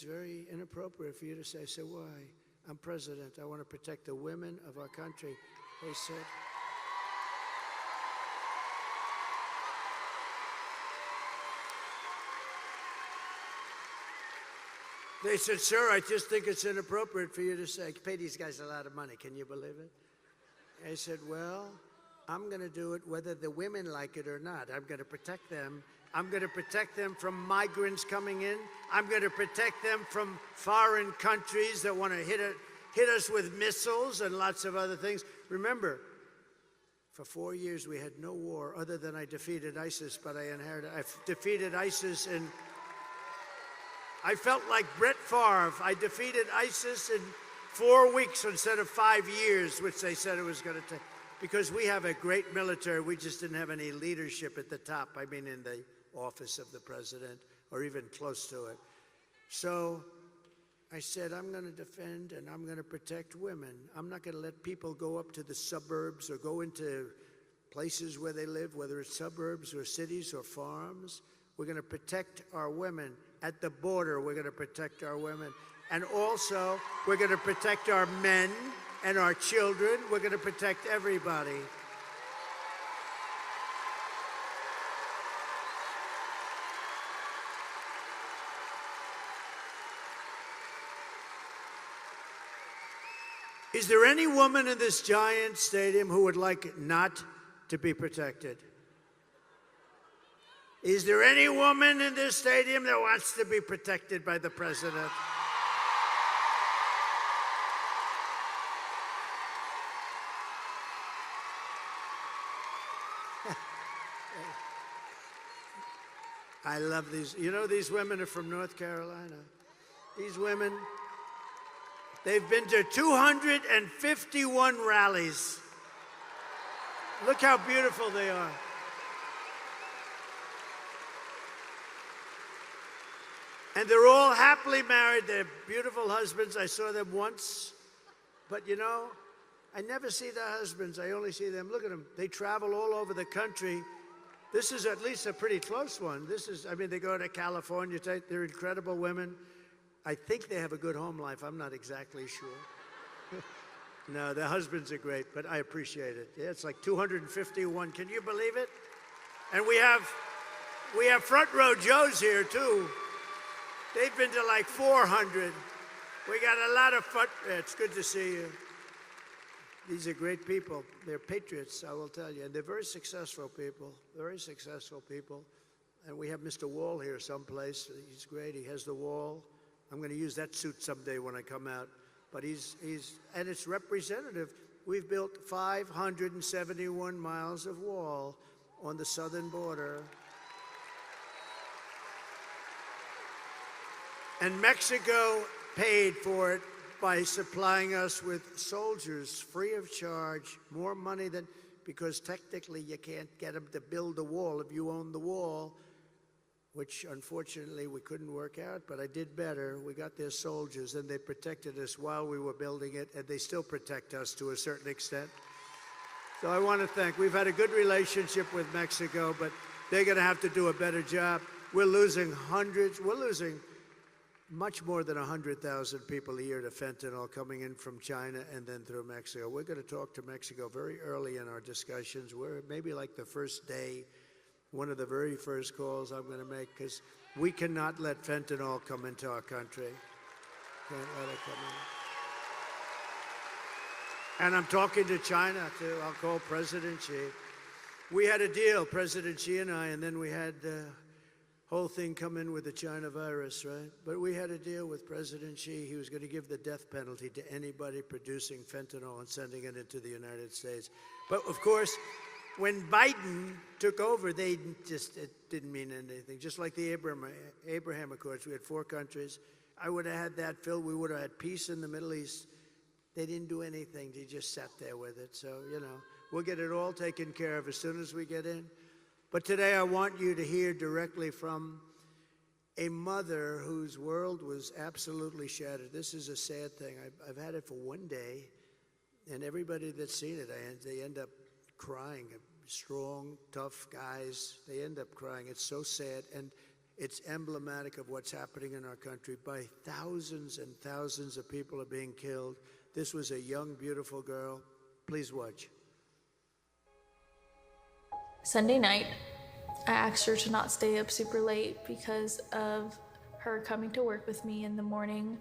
[SPEAKER 1] very inappropriate for you to say. I said, why? I'm president. I want to protect the women of our country. They said, sir, I just think it's inappropriate for you to say, pay these guys a lot of money. Can you believe it? I said, well, I'm going to do it whether the women like it or not. I'm going to protect them. I'm going to protect them from migrants coming in. I'm going to protect them from foreign countries that want to hit us with missiles and lots of other things. Remember, for 4 years we had no war other than I defeated ISIS, but I defeated ISIS in... I felt like Brett Favre. I defeated ISIS in 4 weeks instead of 5 years, which they said it was going to take. Because we have a great military, we just didn't have any leadership at the top. I mean, in the office of the president, or even close to it. So I said, I'm going to defend and I'm going to protect women. I'm not going to let people go up to the suburbs or go into places where they live, whether it's suburbs or cities or farms, We're going to protect our women. At the border, we're going to protect our women. And also, we're going to protect our men and our children. We're going to protect everybody. Is there any woman in this giant stadium who would like not to be protected? Is there any woman in this stadium that wants to be protected by the president? I love these. You know, these women are from North Carolina. These women, they've been to 251 rallies. Look how beautiful they are. And they're all happily married. They're beautiful husbands. I saw them once. But you know, I never see their husbands. I only see them. Look at them. They travel all over the country. This is at least a pretty close one. This is, I mean, they go to California. They're incredible women. I think they have a good home life. I'm not exactly sure. No, their husbands are great, but I appreciate it. Yeah, it's like 251. Can you believe it? And we have front row Joes here, too. They've been to like 400. We got a lot of front. It's good to see you. These are great people. They're patriots, I will tell you. And they're very successful people, very successful people. And we have Mr. Wall here someplace. He's great. He has the wall. I'm going to use that suit someday when I come out. But and it's representative. We've built 571 miles of wall on the southern border. And Mexico paid for it by supplying us with soldiers free of charge, more money than, because technically you can't get them to build the wall if you own the wall, which unfortunately we couldn't work out, but I did better. We got their soldiers and they protected us while we were building it, and they still protect us to a certain extent. So I want to thank, we've had a good relationship with Mexico, but they're going to have to do a better job. We're losing much more than 100,000 people a year to fentanyl coming in from China and then through Mexico. We're going to talk to Mexico very early in our discussions. We're maybe like the first day, one of the very first calls I'm going to make, because we cannot let fentanyl come into our country. Can't let it come in. And I'm talking to China, too. I'll call President Xi. We had a deal, President Xi and I, and then we had whole thing come in with the China virus, right? But we had a deal with President Xi. He was going to give the death penalty to anybody producing fentanyl and sending it into the United States. But of course, when Biden took over, it didn't mean anything. Just like the Abraham Accords, we had 4 countries. I would have had that filled. We would have had peace in the Middle East. They didn't do anything. They just sat there with it. So, you know, we'll get it all taken care of as soon as we get in. But today I want you to hear directly from a mother whose world was absolutely shattered. This is a sad thing. I've had it for one day, and everybody that's seen it, they end up crying. Strong, tough guys, they end up crying. It's so sad, and it's emblematic of what's happening in our country. By thousands and thousands of people are being killed. This was a young, beautiful girl. Please watch.
[SPEAKER 3] Sunday night, I asked her to not stay up super late because of her coming to work with me in the morning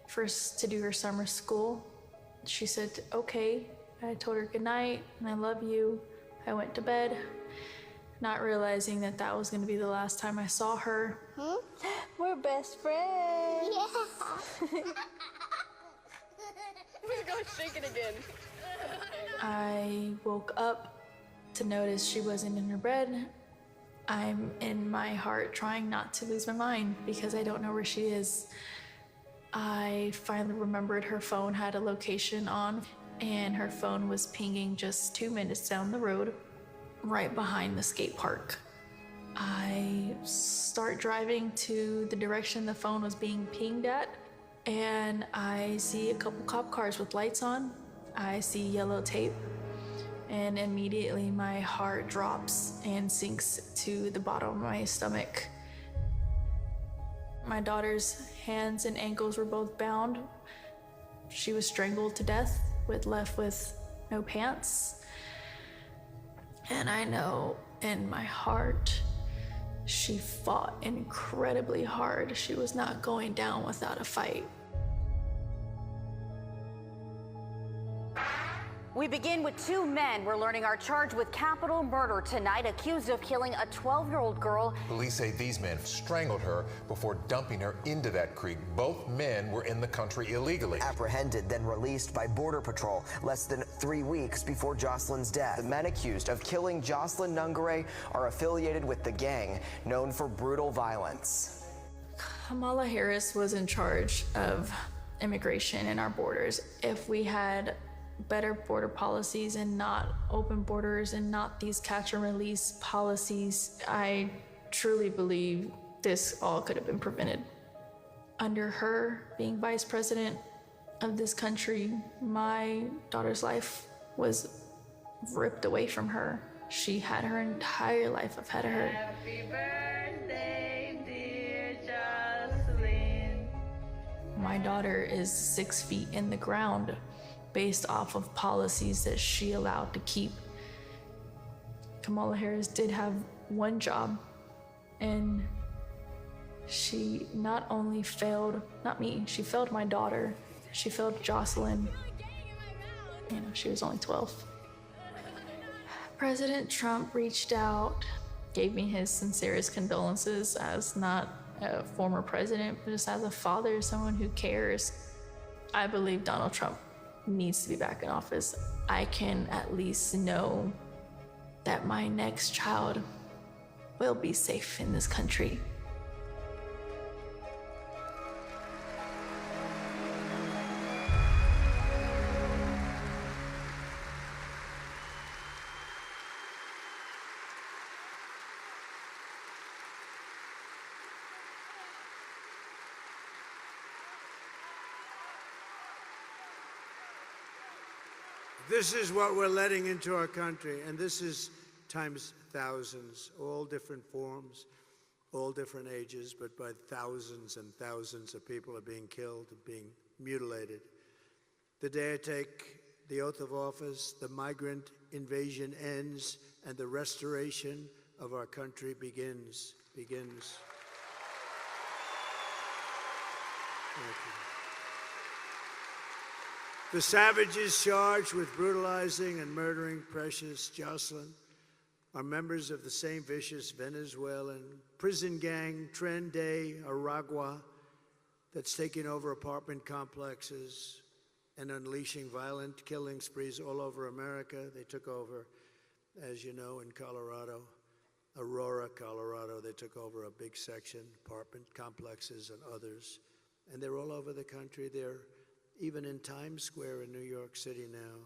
[SPEAKER 3] first to do her summer school. She said, okay. I told her good night and I love you. I went to bed, not realizing that that was going to be the last time I saw her.
[SPEAKER 4] We're best friends. Yeah.
[SPEAKER 5] We're going shaking again.
[SPEAKER 3] I woke up to notice she wasn't in her bed. I'm in my heart trying not to lose my mind because I don't know where she is. I finally remembered her phone had a location on, and her phone was pinging just 2 minutes down the road, right behind the skate park. I start driving to the direction the phone was being pinged at, and I see a couple cop cars with lights on. I see yellow tape. And immediately my heart drops and sinks to the bottom of my stomach. My daughter's hands and ankles were both bound. She was strangled to death, left with no pants. And I know in my heart, she fought incredibly hard. She was not going down without a fight.
[SPEAKER 5] We begin with two men we're learning are charged with capital murder tonight, accused of killing a 12-year-old girl.
[SPEAKER 6] Police say these men strangled her before dumping her into that creek. Both men were in the country illegally.
[SPEAKER 7] Apprehended, then released by Border Patrol less than 3 weeks before Jocelyn's death. The men accused of killing Jocelyn Nungaray are affiliated with the gang known for brutal violence.
[SPEAKER 3] Kamala Harris was in charge of immigration in our borders. If we had better border policies and not open borders and not these catch and release policies, I truly believe this all could have been prevented. Under her being vice president of this country, my daughter's life was ripped away from her. She had her entire life ahead of her.
[SPEAKER 8] Happy birthday, dear Jocelyn.
[SPEAKER 3] My daughter is 6 feet in the ground based off of policies that she allowed to keep. Kamala Harris did have one job, and she not only failed, not me, she failed my daughter, she failed Jocelyn. You know, she was only 12. President Trump reached out, gave me his sincerest condolences as not a former president, but just as a father, someone who cares. I believe Donald Trump needs to be back in office. I can at least know that my next child will be safe in this country.
[SPEAKER 1] This is what we're letting into our country, and this is times thousands, all different forms, all different ages, but by thousands and thousands of people are being killed, being mutilated. The day I take the oath of office, the migrant invasion ends, and the restoration of our country begins. Thank you. The savages charged with brutalizing and murdering precious Jocelyn are members of the same vicious Venezuelan prison gang, Tren de Aragua, that's taking over apartment complexes and unleashing violent killing sprees all over America. They took over, as you know, in Colorado, Aurora, Colorado. They took over a big section, apartment complexes and others. And they're all over the country. They're even in Times Square in New York City now,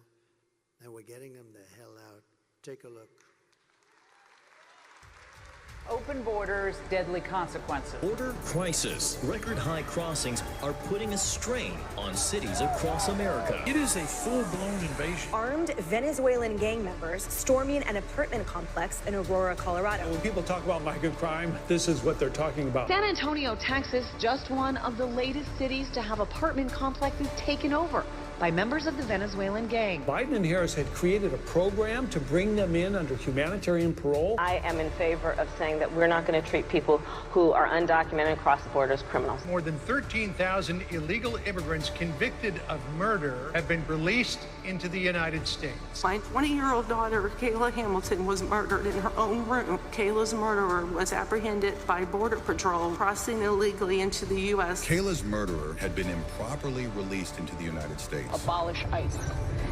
[SPEAKER 1] and we're getting them the hell out. Take a look.
[SPEAKER 9] Open borders, deadly consequences.
[SPEAKER 10] Border crisis. Record high crossings are putting a strain on cities across America.
[SPEAKER 11] It is a full-blown invasion.
[SPEAKER 12] Armed Venezuelan gang members storming an apartment complex in Aurora, Colorado.
[SPEAKER 11] When people talk about migrant crime, this is what they're talking about.
[SPEAKER 13] San Antonio, Texas, just one of the latest cities to have apartment complexes taken over by members of the Venezuelan gang.
[SPEAKER 11] Biden and Harris had created a program to bring them in under humanitarian parole.
[SPEAKER 14] I am in favor of saying that we're not going to treat people who are undocumented across the border as criminals.
[SPEAKER 15] More than 13,000 illegal immigrants convicted of murder have been released into the United States.
[SPEAKER 16] My 20-year-old daughter, Kayla Hamilton, was murdered in her own room. Kayla's murderer was apprehended by Border Patrol crossing illegally into the U.S.
[SPEAKER 17] Kayla's murderer had been improperly released into the United States.
[SPEAKER 14] Abolish ICE.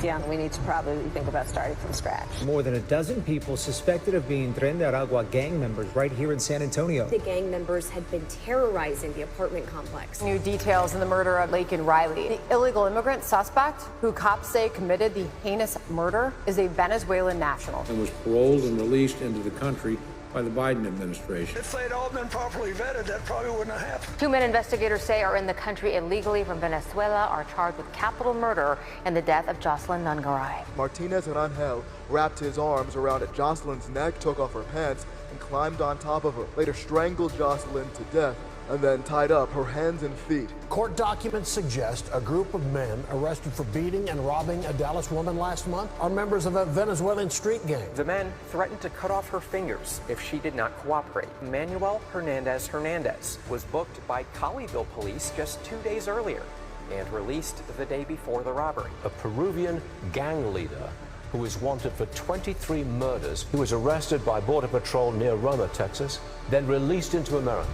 [SPEAKER 14] Yeah, we need to probably think about starting from scratch.
[SPEAKER 18] More than a dozen people suspected of being Tren de Aragua gang members right here in San Antonio.
[SPEAKER 12] The gang members had been terrorizing the apartment complex.
[SPEAKER 19] New details in the murder of Laken Riley. The illegal immigrant suspect, who cops say committed the heinous murder, is a Venezuelan national.
[SPEAKER 20] And was paroled and released into the country by the Biden administration.
[SPEAKER 21] If they'd all been properly vetted, that probably wouldn't have happened.
[SPEAKER 19] Two men investigators say are in the country illegally from Venezuela are charged with capital murder and the death of Jocelyn Nungaray.
[SPEAKER 22] Martinez Rangel wrapped his arms around Jocelyn's neck, took off her pants, and climbed on top of her. Later strangled Jocelyn to death and then tied up her hands and feet.
[SPEAKER 2] Court documents suggest a group of men arrested for beating and robbing a Dallas woman last month are members of a Venezuelan street gang.
[SPEAKER 7] The men threatened to cut off her fingers if she did not cooperate. Manuel Hernandez was booked by Colleyville police just 2 days earlier and released the day before the robbery.
[SPEAKER 4] A Peruvian gang leader who is wanted for 23 murders. He was arrested by Border Patrol near Roma, Texas, then released into America.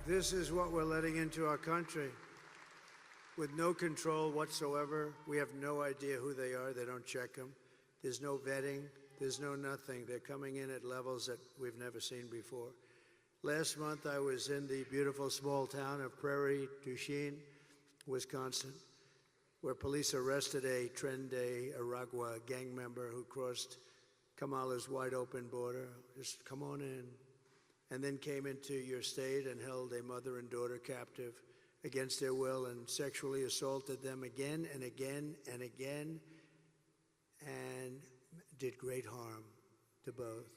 [SPEAKER 1] This is what we're letting into our country. With no control whatsoever. We have no idea who they are. They don't check them. There's no vetting. There's no nothing. They're coming in at levels that we've never seen before. Last month, I was in the beautiful small town of Prairie du Chien, Wisconsin, where police arrested a Tren de Aragua gang member who crossed Kamala's wide-open border. Just come on in. And then came into your state and held a mother and daughter captive against their will and sexually assaulted them again and again and again and did great harm to both.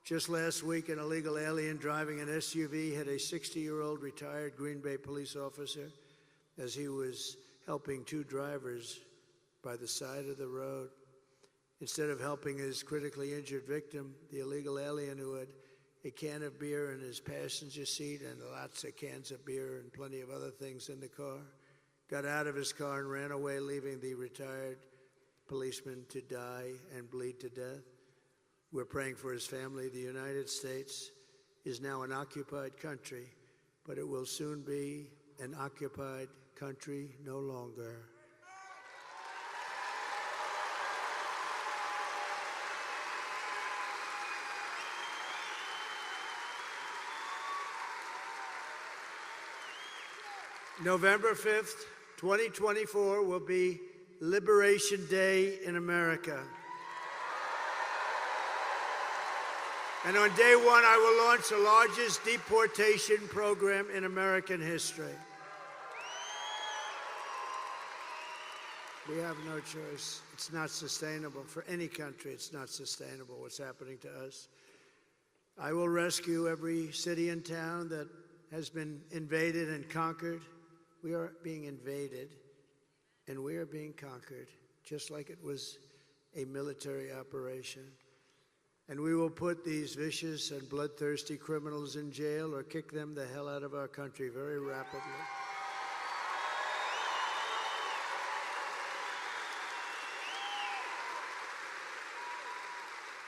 [SPEAKER 1] Just last week, an illegal alien driving an SUV hit a 60-year-old retired Green Bay police officer as he was helping two drivers by the side of the road. Instead of helping his critically injured victim, the illegal alien, who had a can of beer in his passenger seat and lots of cans of beer and plenty of other things in the car, got out of his car and ran away, leaving the retired policeman to die and bleed to death. We're praying for his family. The United States is now an occupied country, but it will soon be an occupied country no longer. November 5th, 2024 will be Liberation Day in America. And on day one, I will launch the largest deportation program in American history. We have no choice. It's not sustainable for any country. It's not sustainable what's happening to us. I will rescue every city and town that has been invaded and conquered. We are being invaded, and we are being conquered, just like it was a military operation. And we will put these vicious and bloodthirsty criminals in jail or kick them the hell out of our country very rapidly.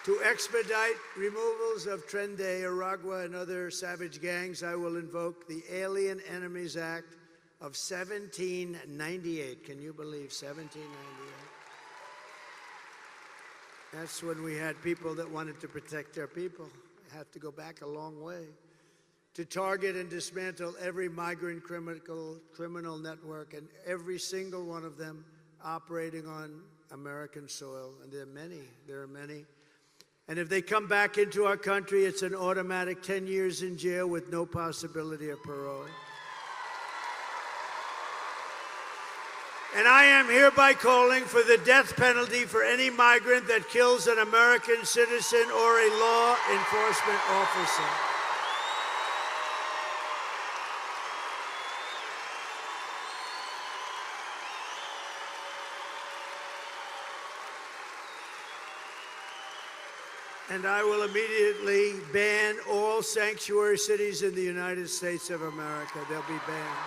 [SPEAKER 1] To expedite removals of Tren de Aragua and other savage gangs, I will invoke the Alien Enemies Act of 1798. Can you believe 1798? That's when we had people that wanted to protect their people. I have to go back a long way. To target and dismantle every migrant criminal network, and every single one of them operating on American soil. And there are many. And if they come back into our country, it's an automatic 10 years in jail with no possibility of parole. And I am hereby calling for the death penalty for any migrant that kills an American citizen or a law enforcement officer. And I will immediately ban all sanctuary cities in the United States of America. They'll be banned.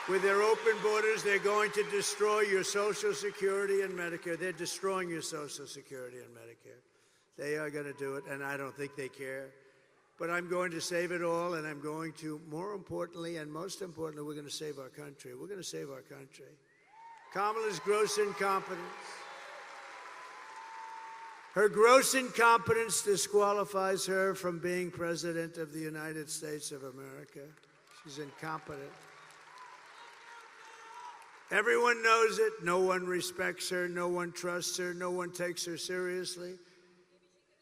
[SPEAKER 1] With their open borders, they're going to destroy your Social Security and Medicare. They're destroying your Social Security and Medicare. They are going to do it, and I don't think they care. But I'm going to save it all, and I'm going to, more importantly and most importantly, we're going to save our country. We're going to save our country. Kamala's gross incompetence. Her gross incompetence disqualifies her from being President of the United States of America. She's incompetent. Everyone knows it. No one respects her. No one trusts her. No one takes her seriously.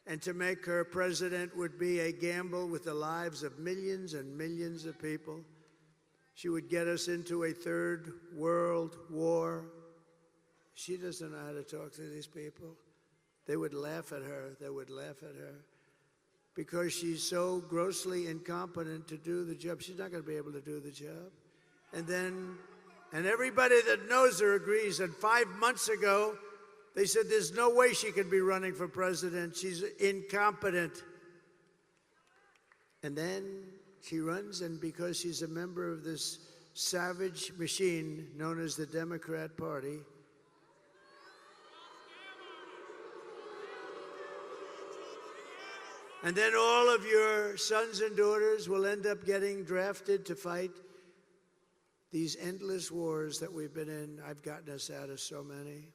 [SPEAKER 1] And to make her president would be a gamble with the lives of millions and millions of people. She would get us into a third world war. She doesn't know how to talk to these people. They would laugh at her. They would laugh at her because she's so grossly incompetent to do the job. She's not going to be able to do the job. And everybody that knows her agrees that 5 months ago, they said there's no way she could be running for president. She's incompetent. And then she runs, and because she's a member of this savage machine known as the Democrat Party, and then all of your sons and daughters will end up getting drafted to fight these endless wars that we've been in. I've gotten us out of so many.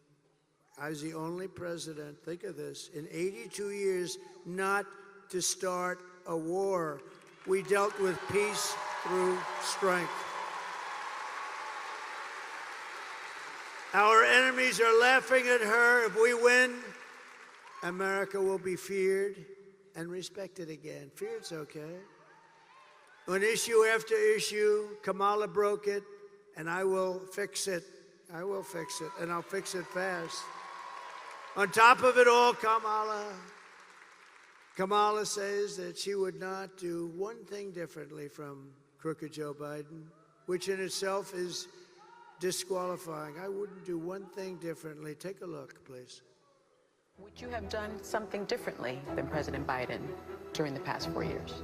[SPEAKER 1] I was the only president, think of this, in 82 years not to start a war. We dealt with peace through strength. Our enemies are laughing at her. If we win, America will be feared and respected again. Feared's okay. On issue after issue, Kamala broke it, and I will fix it. I will fix it, and I'll fix it fast. On top of it all, Kamala says that she would not do one thing differently from crooked Joe Biden, which in itself is disqualifying. I wouldn't do one thing differently. Take a look, please.
[SPEAKER 5] Would you have done something differently than President Biden during the past 4 years?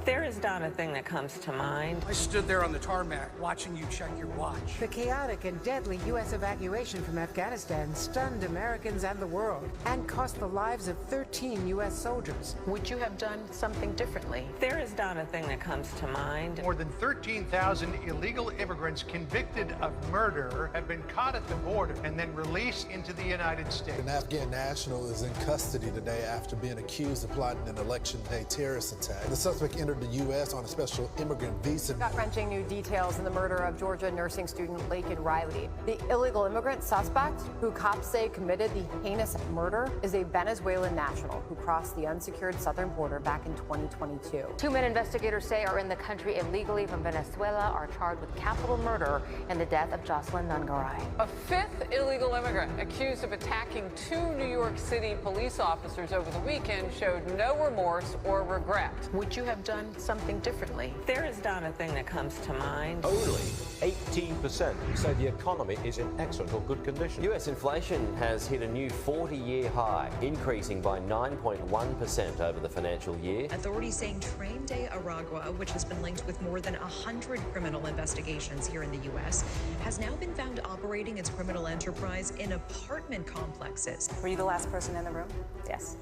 [SPEAKER 14] There is not a thing that comes to mind.
[SPEAKER 11] I stood there on the tarmac watching you check your watch.
[SPEAKER 9] The chaotic and deadly U.S. evacuation from Afghanistan stunned Americans and the world and cost the lives of 13 U.S. soldiers.
[SPEAKER 5] Would you have done something differently?
[SPEAKER 14] There is not a thing that comes to mind.
[SPEAKER 15] More than 13,000 illegal immigrants convicted of murder have been caught at the border and then released into the United States.
[SPEAKER 6] An Afghan national is in custody today after being accused of plotting an election day terrorist attack. The suspect entered the U.S. on a special immigrant visa.
[SPEAKER 19] Gut-wrenching new details in the murder of Georgia nursing student Laken Riley. The illegal immigrant suspect, who cops say committed the heinous murder, is a Venezuelan national who crossed the unsecured southern border back in 2022.
[SPEAKER 23] 2 men investigators say are in the country illegally from Venezuela are charged with capital murder in the death of Jocelyn Nungaray.
[SPEAKER 9] A fifth illegal immigrant accused of attacking 2 New York City police officers over the weekend showed no remorse or regret.
[SPEAKER 5] Would you have done something differently?
[SPEAKER 14] There is not a thing that comes to mind.
[SPEAKER 4] Only 18% say the economy is in excellent or good condition.
[SPEAKER 24] U.S. inflation has hit a new 40-year high, increasing by 9.1% over the financial year.
[SPEAKER 25] Authorities saying Train de Aragua, which has been linked with more than 100 criminal investigations here in the U.S., has now been found operating its criminal enterprise in apartment complexes.
[SPEAKER 12] Were you the last person in the room? Yes.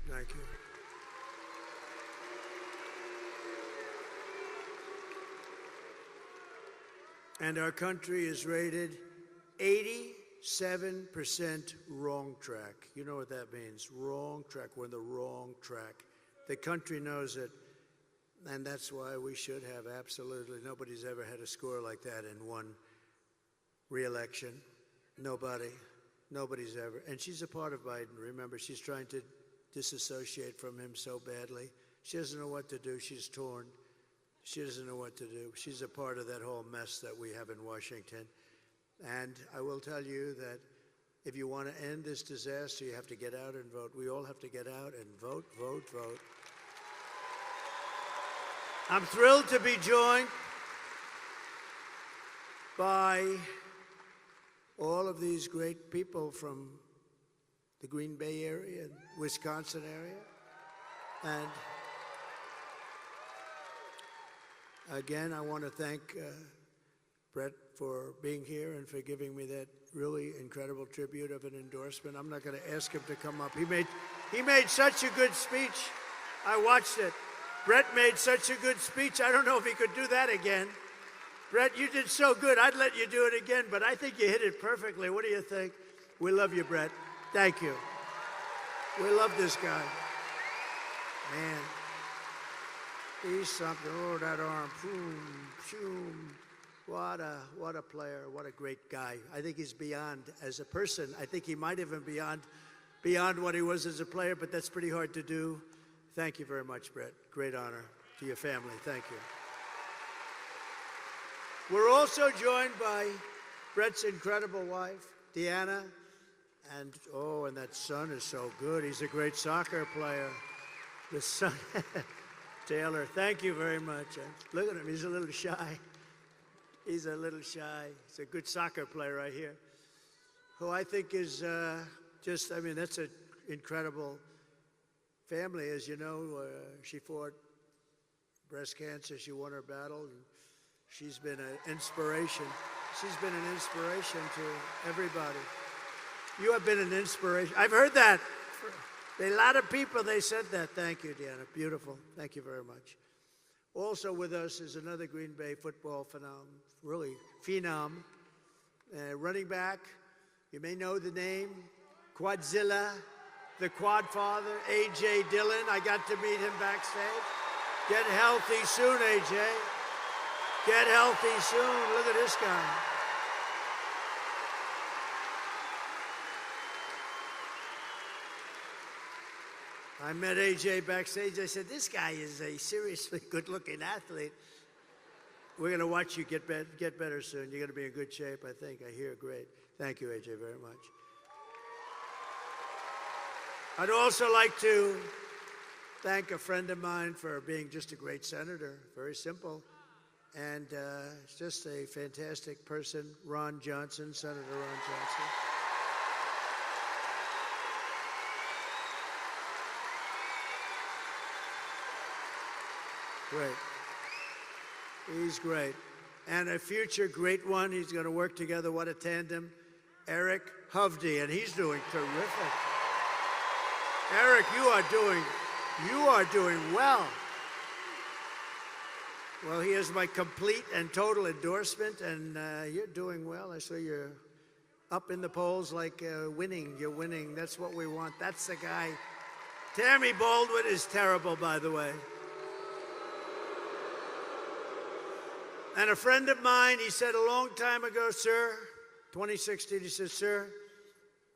[SPEAKER 1] Thank you. And our country is rated 87% wrong track. You know what that means, wrong track. We're in the wrong track. The country knows it, and that's why we should have absolutely, nobody's ever had a score like that in one re-election. Nobody's ever. And she's a part of Biden. Remember, she's trying to disassociate from him so badly. She doesn't know what to do. She's torn. She doesn't know what to do. She's a part of that whole mess that we have in Washington. And I will tell you that if you want to end this disaster, you have to get out and vote. We all have to get out and vote, vote, vote. I'm thrilled to be joined by all of these great people from the Green Bay area and Wisconsin area. And again, I want to thank Brett for being here and for giving me that really incredible tribute of an endorsement. I'm not going to ask him to come up. He made such a good speech. I watched it. Brett made such a good speech. I don't know if he could do that again. Brett, you did so good. I'd let you do it again, but I think you hit it perfectly. What do you think? We love you, Brett. Thank you. We love this guy. Man. He's something. Oh, that arm. Boom, boom. What a player. What a great guy. I think he's beyond as a person. I think he might even beyond what he was as a player, but that's pretty hard to do. Thank you very much, Brett. Great honor to your family. Thank you. We're also joined by Brett's incredible wife, Deanna. And, oh, and that son is so good. He's a great soccer player. The son, Taylor, thank you very much. Look at him, he's a little shy. He's a little shy. He's a good soccer player right here, who I think is just, I mean, that's an incredible family. As you know, she fought breast cancer. She won her battle, and she's been an inspiration. She's been an inspiration to everybody. You have been an inspiration. I've heard that. A lot of people, they said that. Thank you, Deanna. Beautiful. Thank you very much. Also with us is another Green Bay football phenom, really phenom. Running back, you may know the name, Quadzilla, the Quad Father, A.J. Dillon. I got to meet him backstage. Get healthy soon, A.J. Get healthy soon. Look at this guy. I met AJ backstage. I said, this guy is a seriously good-looking athlete. We're going to watch you get better soon. You're going to be in good shape, I think. I hear great. Thank you, AJ, very much. I'd also like to thank a friend of mine for being just a great senator. Very simple. And just a fantastic person, Ron Johnson, Senator Ron Johnson. Great. He's great. And a future great one, he's going to work together. What a tandem. Eric Hovde, and he's doing terrific. Eric, you are doing well. Well, he has my complete and total endorsement, and you're doing well. I saw you're up in the polls like winning. You're winning. That's what we want. That's the guy. Tammy Baldwin is terrible, by the way. And a friend of mine, he said a long time ago, sir, 2016, he said, sir,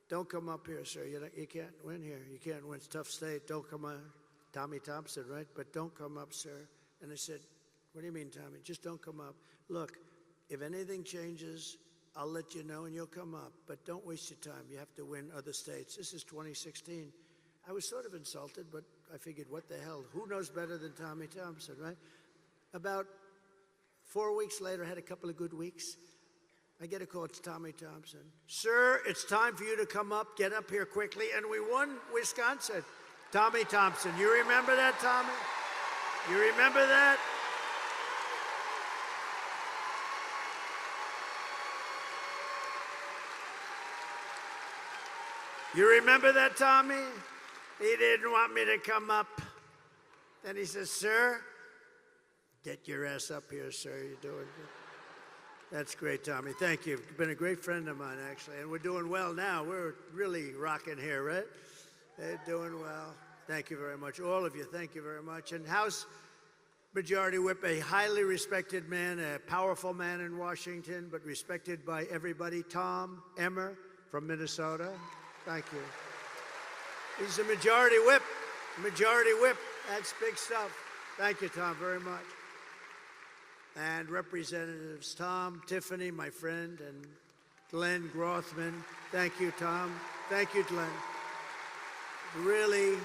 [SPEAKER 1] don't come up here, sir. You can't win here. You can't win. It's a tough state. Don't come on. Tommy Thompson, right? But don't come up, sir. And I said, what do you mean, Tommy? Just don't come up. Look, if anything changes, I'll let you know and you'll come up. But don't waste your time. You have to win other states. This is 2016. I was sort of insulted, but I figured, what the hell? Who knows better than Tommy Thompson, right? About 4 weeks later, I had a couple of good weeks. I get a call, it's Tommy Thompson. Sir, it's time for you to come up, get up here quickly, and we won Wisconsin. Tommy Thompson, you remember that, Tommy? You remember that? You remember that, Tommy? He didn't want me to come up. Then he says, sir, get your ass up here, sir. You're doing good. That's great, Tommy. Thank you. You've been a great friend of mine, actually. And we're doing well now. We're really rocking here, right? They're doing well. Thank you very much. All of you, thank you very much. And House Majority Whip, a highly respected man, a powerful man in Washington, but respected by everybody, Tom Emmer from Minnesota. Thank you. He's a Majority Whip. Majority Whip. That's big stuff. Thank you, Tom, very much. And Representatives Tom, Tiffany, my friend, and Glenn Grothman. Thank you, Tom. Thank you, Glenn. Really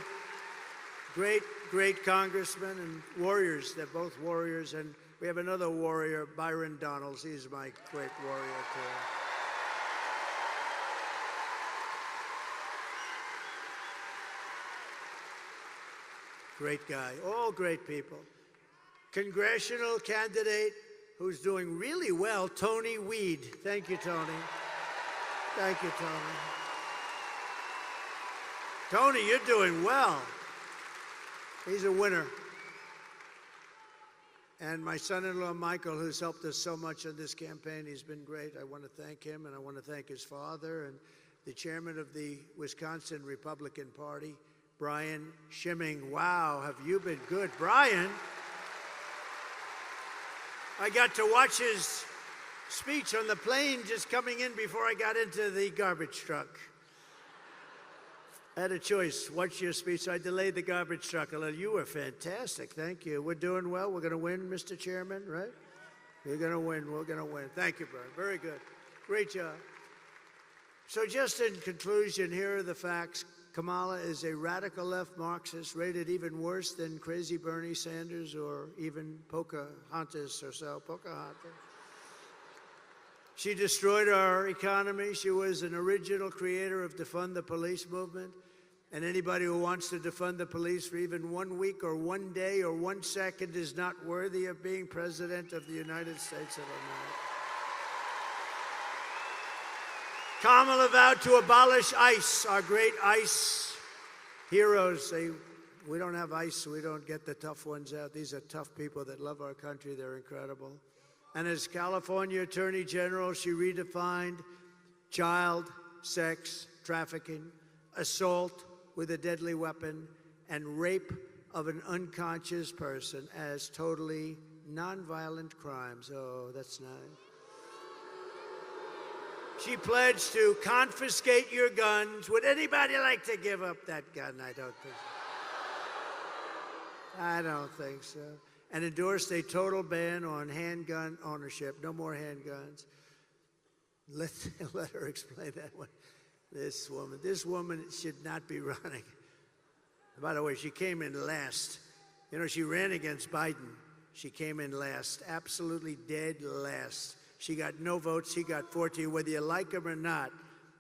[SPEAKER 1] great, great congressmen and warriors. They're both warriors. And we have another warrior, Byron Donalds. He's my great warrior, too. Great guy. All great people. Congressional candidate who's doing really well, Tony Weed. Thank you, Tony. Thank you, Tony. Tony, you're doing well. He's a winner. And my son-in-law, Michael, who's helped us so much on this campaign, he's been great. I want to thank him, and I want to thank his father and the chairman of the Wisconsin Republican Party, Brian Schimming. Wow, have you been good, Brian? I got to watch his speech on the plane just coming in before I got into the garbage truck. I had a choice, watch your speech, so I delayed the garbage truck a little. You were fantastic, thank you. We're doing well, we're gonna win, Mr. Chairman, right? We're gonna win, we're gonna win. Thank you, Brian, very good. Great job. So just in conclusion, here are the facts. Kamala is a radical left Marxist, rated even worse than crazy Bernie Sanders or even Pocahontas herself, Pocahontas. She destroyed our economy. She was an original creator of defund the police movement. And anybody who wants to defund the police for even 1 week or 1 day or 1 second is not worthy of being president of the United States of America. Kamala vowed to abolish ICE, our great ICE heroes. We don't have ICE, so we don't get the tough ones out. These are tough people that love our country. They're incredible. And as California Attorney General, she redefined child sex trafficking, assault with a deadly weapon, and rape of an unconscious person as totally nonviolent crimes. Oh, that's nice. She pledged to confiscate your guns. Would anybody like to give up that gun? I don't think so. I don't think so. And endorsed a total ban on handgun ownership. No more handguns. Let her explain that one. This woman should not be running. By the way, she came in last. You know, she ran against Biden. She came in last, absolutely dead last. She got no votes. He got 14. Whether you like him or not,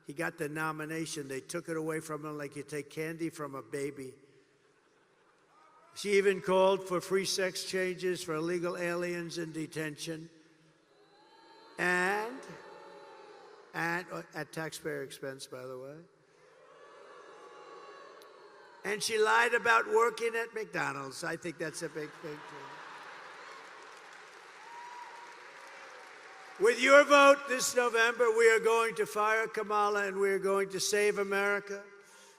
[SPEAKER 1] he got the nomination. They took it away from him like you take candy from a baby. She even called for free sex changes for illegal aliens in detention. And at taxpayer expense, by the way. And she lied about working at McDonald's. I think that's a big thing, too. With your vote this November, we are going to fire Kamala and we are going to save America.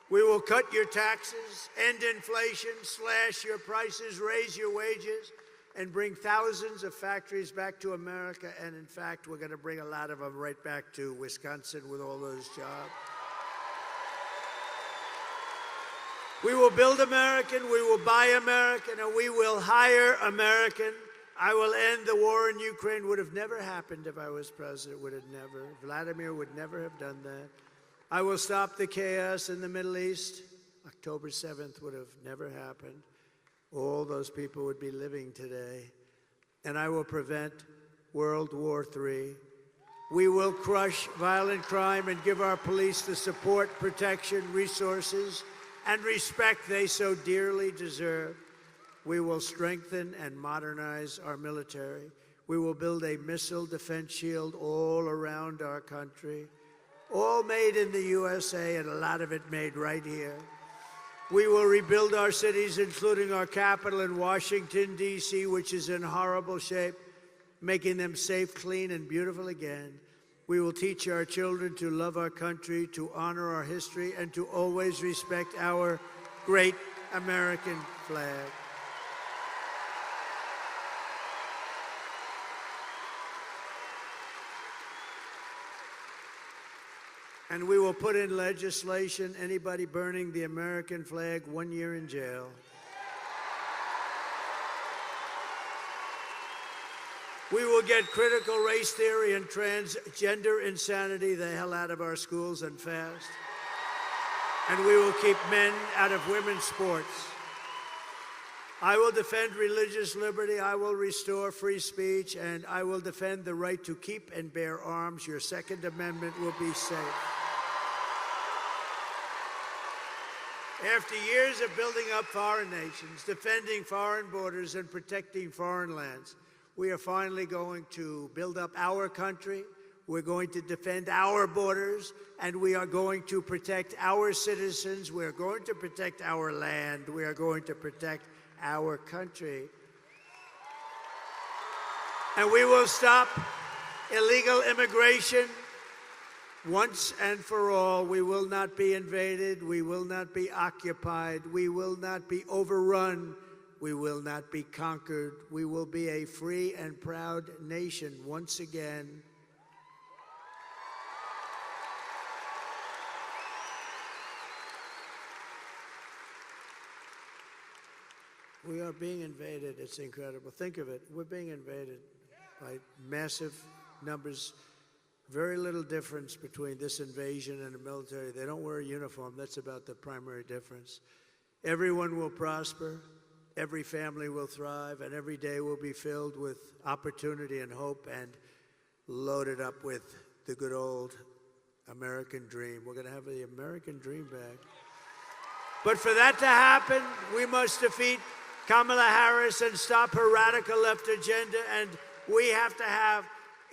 [SPEAKER 1] We will cut your taxes, end inflation, slash your prices, raise your wages, and bring thousands of factories back to America. And in fact, we're going to bring a lot of them right back to Wisconsin with all those jobs. We will build American, we will buy American, and we will hire American. I will end the war in Ukraine. Would have never happened if I was president. Would have never. Vladimir would never have done that. I will stop the chaos in the Middle East. October 7th would have never happened. All those people would be living today. And I will prevent World War III. We will crush violent crime and give our police the support, protection, resources, and respect they so dearly deserve. We will strengthen and modernize our military. We will build a missile defense shield all around our country, all made in the USA, and a lot of it made right here. We will rebuild our cities, including our capital in Washington, D.C., which is in horrible shape, making them safe, clean, and beautiful again. We will teach our children to love our country, to honor our history, and to always respect our great American flag. And we will put in legislation, anybody burning the American flag, 1 year in jail. We will get critical race theory and transgender insanity the hell out of our schools and fast. And we will keep men out of women's sports. I will defend religious liberty. I will restore free speech. And I will defend the right to keep and bear arms. Your Second Amendment will be safe. After years of building up foreign nations, defending foreign borders, and protecting foreign lands, we are finally going to build up our country. We're going to defend our borders, and we are going to protect our citizens. We're going to protect our land. We are going to protect our country. And we will stop illegal immigration once and for all. We will not be invaded. We will not be occupied. We will not be overrun. We will not be conquered. We will be a free and proud nation once again. We are being invaded. It's incredible. Think of it. We're being invaded by massive numbers Very little difference between this invasion and the military. They don't wear a uniform. That's about the primary difference. Everyone will prosper, every family will thrive, and every day will be filled with opportunity and hope and loaded up with the good old American dream. We're going to have the American dream back. But for that to happen, we must defeat Kamala Harris and stop her radical left agenda, and we have to have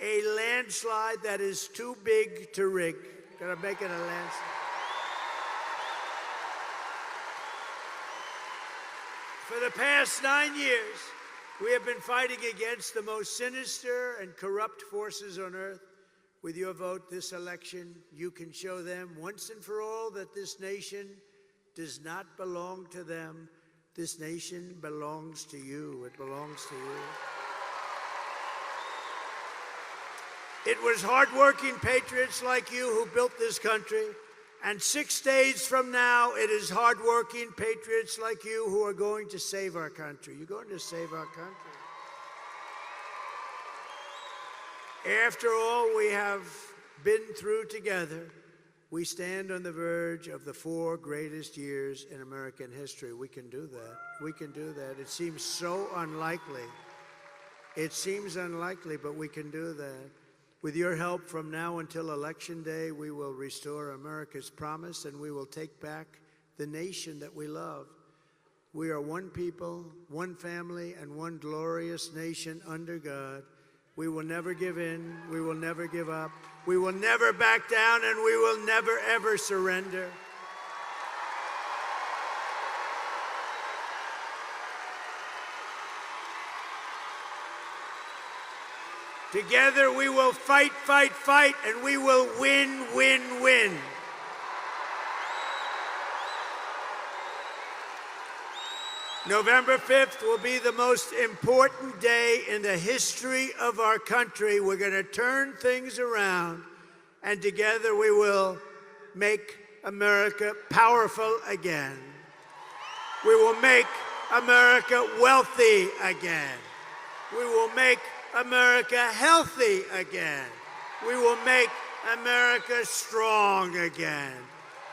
[SPEAKER 1] a landslide that is too big to rig. Gonna make it a landslide. For the past 9 years, we have been fighting against the most sinister and corrupt forces on earth. With your vote this election, you can show them once and for all that this nation does not belong to them. This nation belongs to you. It belongs to you. It was hardworking patriots like you who built this country. And 6 days from now, it is hardworking patriots like you who are going to save our country. You're going to save our country. After all we have been through together, we stand on the verge of the 4 greatest years in American history. We can do that. We can do that. It seems so unlikely. It seems unlikely, but we can do that. With your help, from now until Election Day, we will restore America's promise and we will take back the nation that we love. We are one people, one family, and one glorious nation under God. We will never give in. We will never give up. We will never back down, and we will never, ever surrender. Together we will fight, fight, fight, and we will win, win, win. November 5th will be the most important day in the history of our country. We're going to turn things around, and together we will make America powerful again. We will make America wealthy again. We will make America healthy again. We will make America strong again.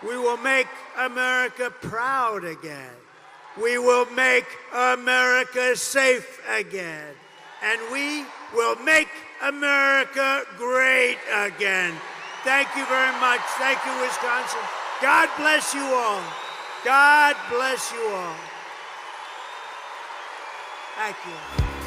[SPEAKER 1] We will make America proud again. We will make America safe again. And we will make America great again. Thank you very much. Thank you, Wisconsin. God bless you all. God bless you all. Thank you.